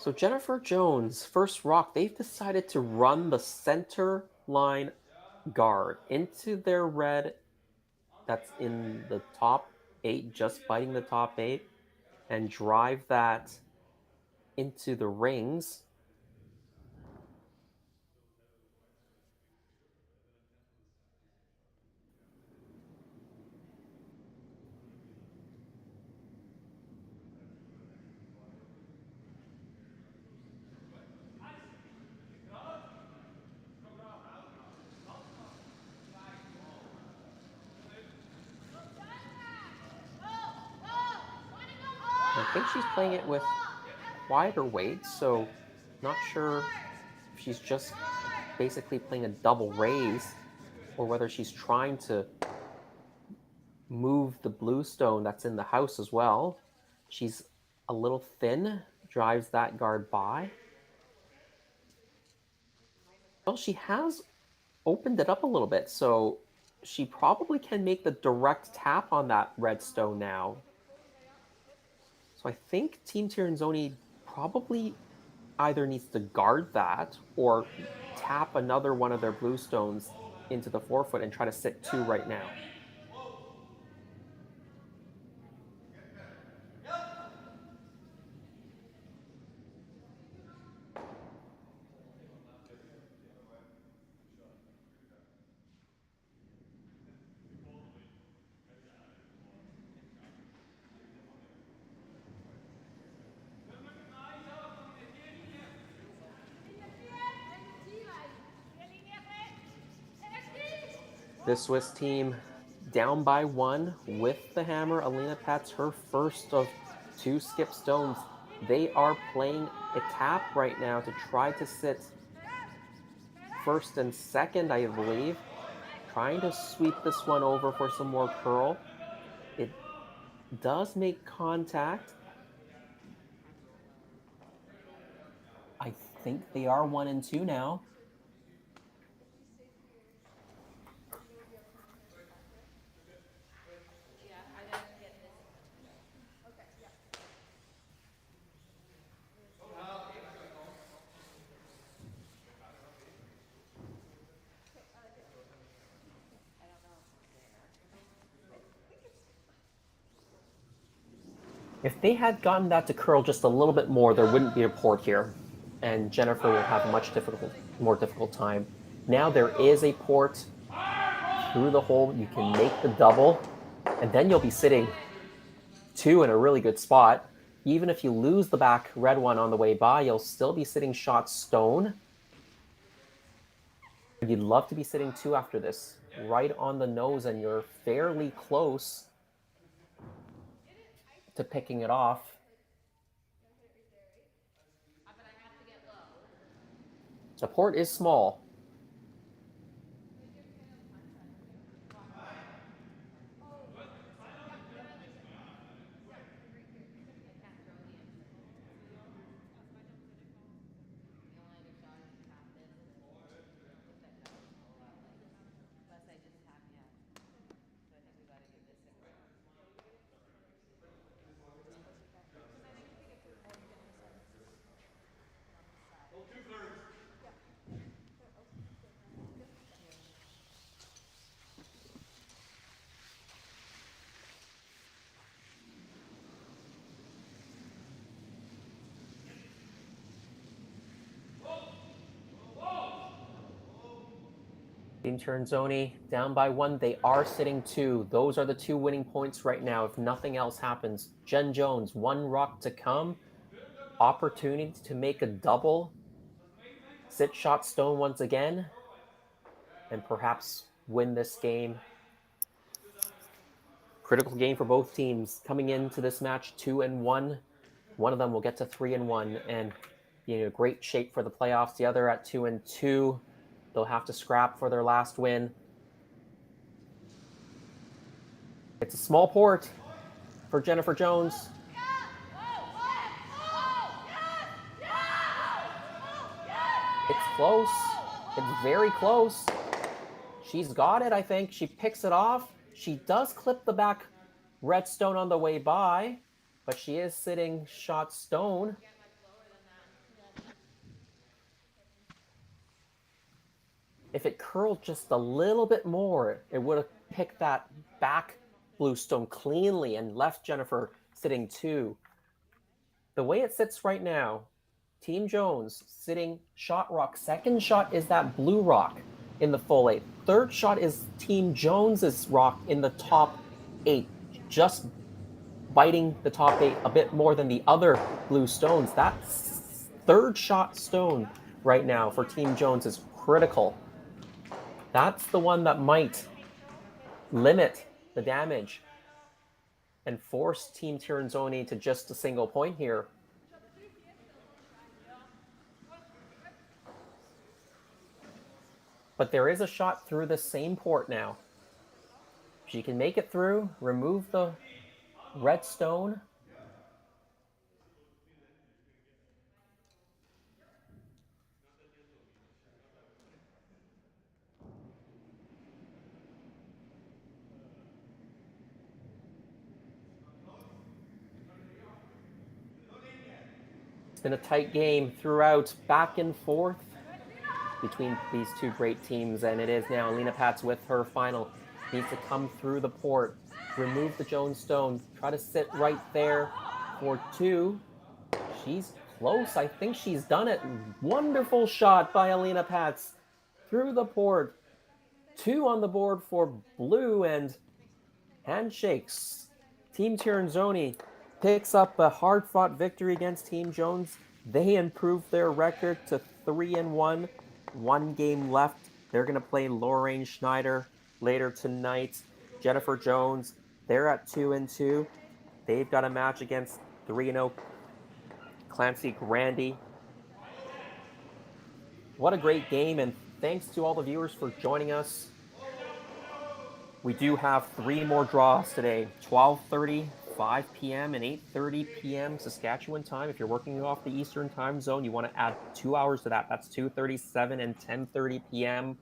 So Jennifer Jones, first rock, they've decided to run the center line guard into their red that's in the top 8, just biting the top 8, and drive that into the rings. I think she's playing it with quieter weights, so not sure if she's just basically playing a double raise or whether she's trying to move the blue stone that's in the house as well. She's a little thin, drives that guard by. Well, she has opened it up a little bit, so she probably can make the direct tap on that red stone now. So I think Team Tirinzoni probably either needs to guard that or tap another one of their blue stones into the forefoot and try to sit 2 right now. The Swiss team down by 1 with the hammer. Alina Pat's her first of 2 skip stones. They are playing a tap right now to try to sit first and second, I believe. Trying to sweep this one over for some more curl. It does make contact. I think they are 1 and 2 now. If they had gotten that to curl just a little bit more, there wouldn't be a port here, and Jennifer will have a much more difficult time. Now there is a port through the hole. You can make the double, and then you'll be sitting 2 in a really good spot. Even if you lose the back red one on the way by, you'll still be sitting shot stone. You'd love to be sitting 2 after this, right on the nose, and you're fairly close to picking it off. The port is small. Team Tirinzoni down by 1. They are sitting 2. Those are the 2 winning points right now if nothing else happens. Jen Jones, 1 rock to come. Opportunity to make a double. Sit shot stone once again. And perhaps win this game. Critical game for both teams. Coming into this match 2-1. One of them will get to 3-1 and be in great shape for the playoffs. The other at 2-2. They'll have to scrap for their last win. It's a small port for Jennifer Jones. It's close. It's very close. She's got it, I think. She picks it off. She does clip the back redstone on the way by, but she is sitting shot stone. If it curled just a little bit more, it would have picked that back blue stone cleanly and left Jennifer sitting 2. The way it sits right now, Team Jones sitting shot rock. Second shot is that blue rock in the full 8. Third shot is Team Jones's rock in the top 8, just biting the top 8 a bit more than the other blue stones. That third shot stone right now for Team Jones is critical. That's the one that might limit the damage and force Team Tirinzoni to just a single point here. But there is a shot through the same port now. She can make it through, remove the red stone. It's been a tight game throughout, back and forth between these 2 great teams, and it is now Alina Pats with her final. Needs to come through the port, remove the Jones stone, try to sit right there for 2. She's close. I think she's done it. Wonderful shot by Alina Pats through the port. 2 on the board for blue, and handshakes. Team Tirinzoni picks up a hard-fought victory against Team Jones. They improve their record to 3-1. 1 game left. They're going to play Lorraine Schneider later tonight. Jennifer Jones, they're at 2-2. They've got a match against 3-0 Clancy Grandy. What a great game, and thanks to all the viewers for joining us. We do have 3 more draws today, 12:30, 5 p.m., and 8:30 p.m. Saskatchewan time. If you're working off the Eastern time zone, you want to add 2 hours to that. That's 2:37 and 10:30 p.m.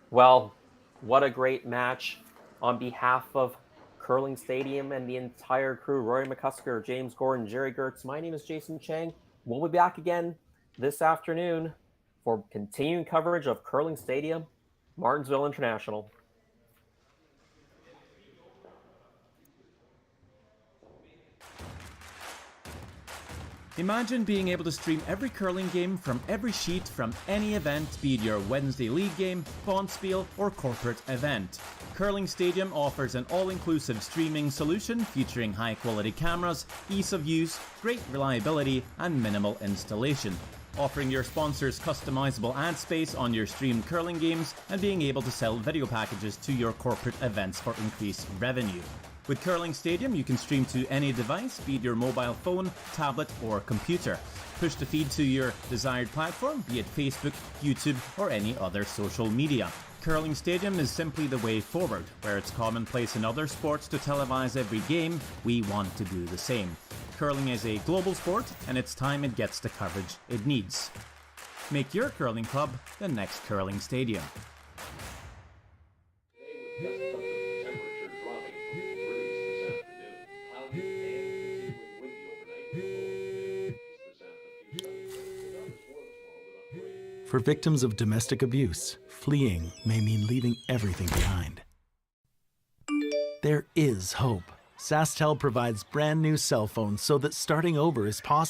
Well, what a great match. On behalf of Curling Stadium and the entire crew, Rory McCusker, James Gordon, Jerry Gertz, my name is Jason Chang. We'll be back again this afternoon for continuing coverage of Curling Stadium, Martensville International. Imagine being able to stream every curling game from every sheet from any event, be it your Wednesday league game, bonspiel, or corporate event. Curling Stadium offers an all-inclusive streaming solution featuring high-quality cameras, ease of use, great reliability, and minimal installation. Offering your sponsors customizable ad space on your streamed curling games and being able to sell video packages to your corporate events for increased revenue. With Curling Stadium, you can stream to any device, be it your mobile phone, tablet, or computer. Push the feed to your desired platform, be it Facebook, YouTube, or any other social media. Curling Stadium is simply the way forward. Where it's commonplace in other sports to televise every game, we want to do the same. Curling is a global sport, and it's time it gets the coverage it needs. Make your curling club the next Curling Stadium. For victims of domestic abuse, fleeing may mean leaving everything behind. There is hope. SaskTel provides brand new cell phones so that starting over is possible.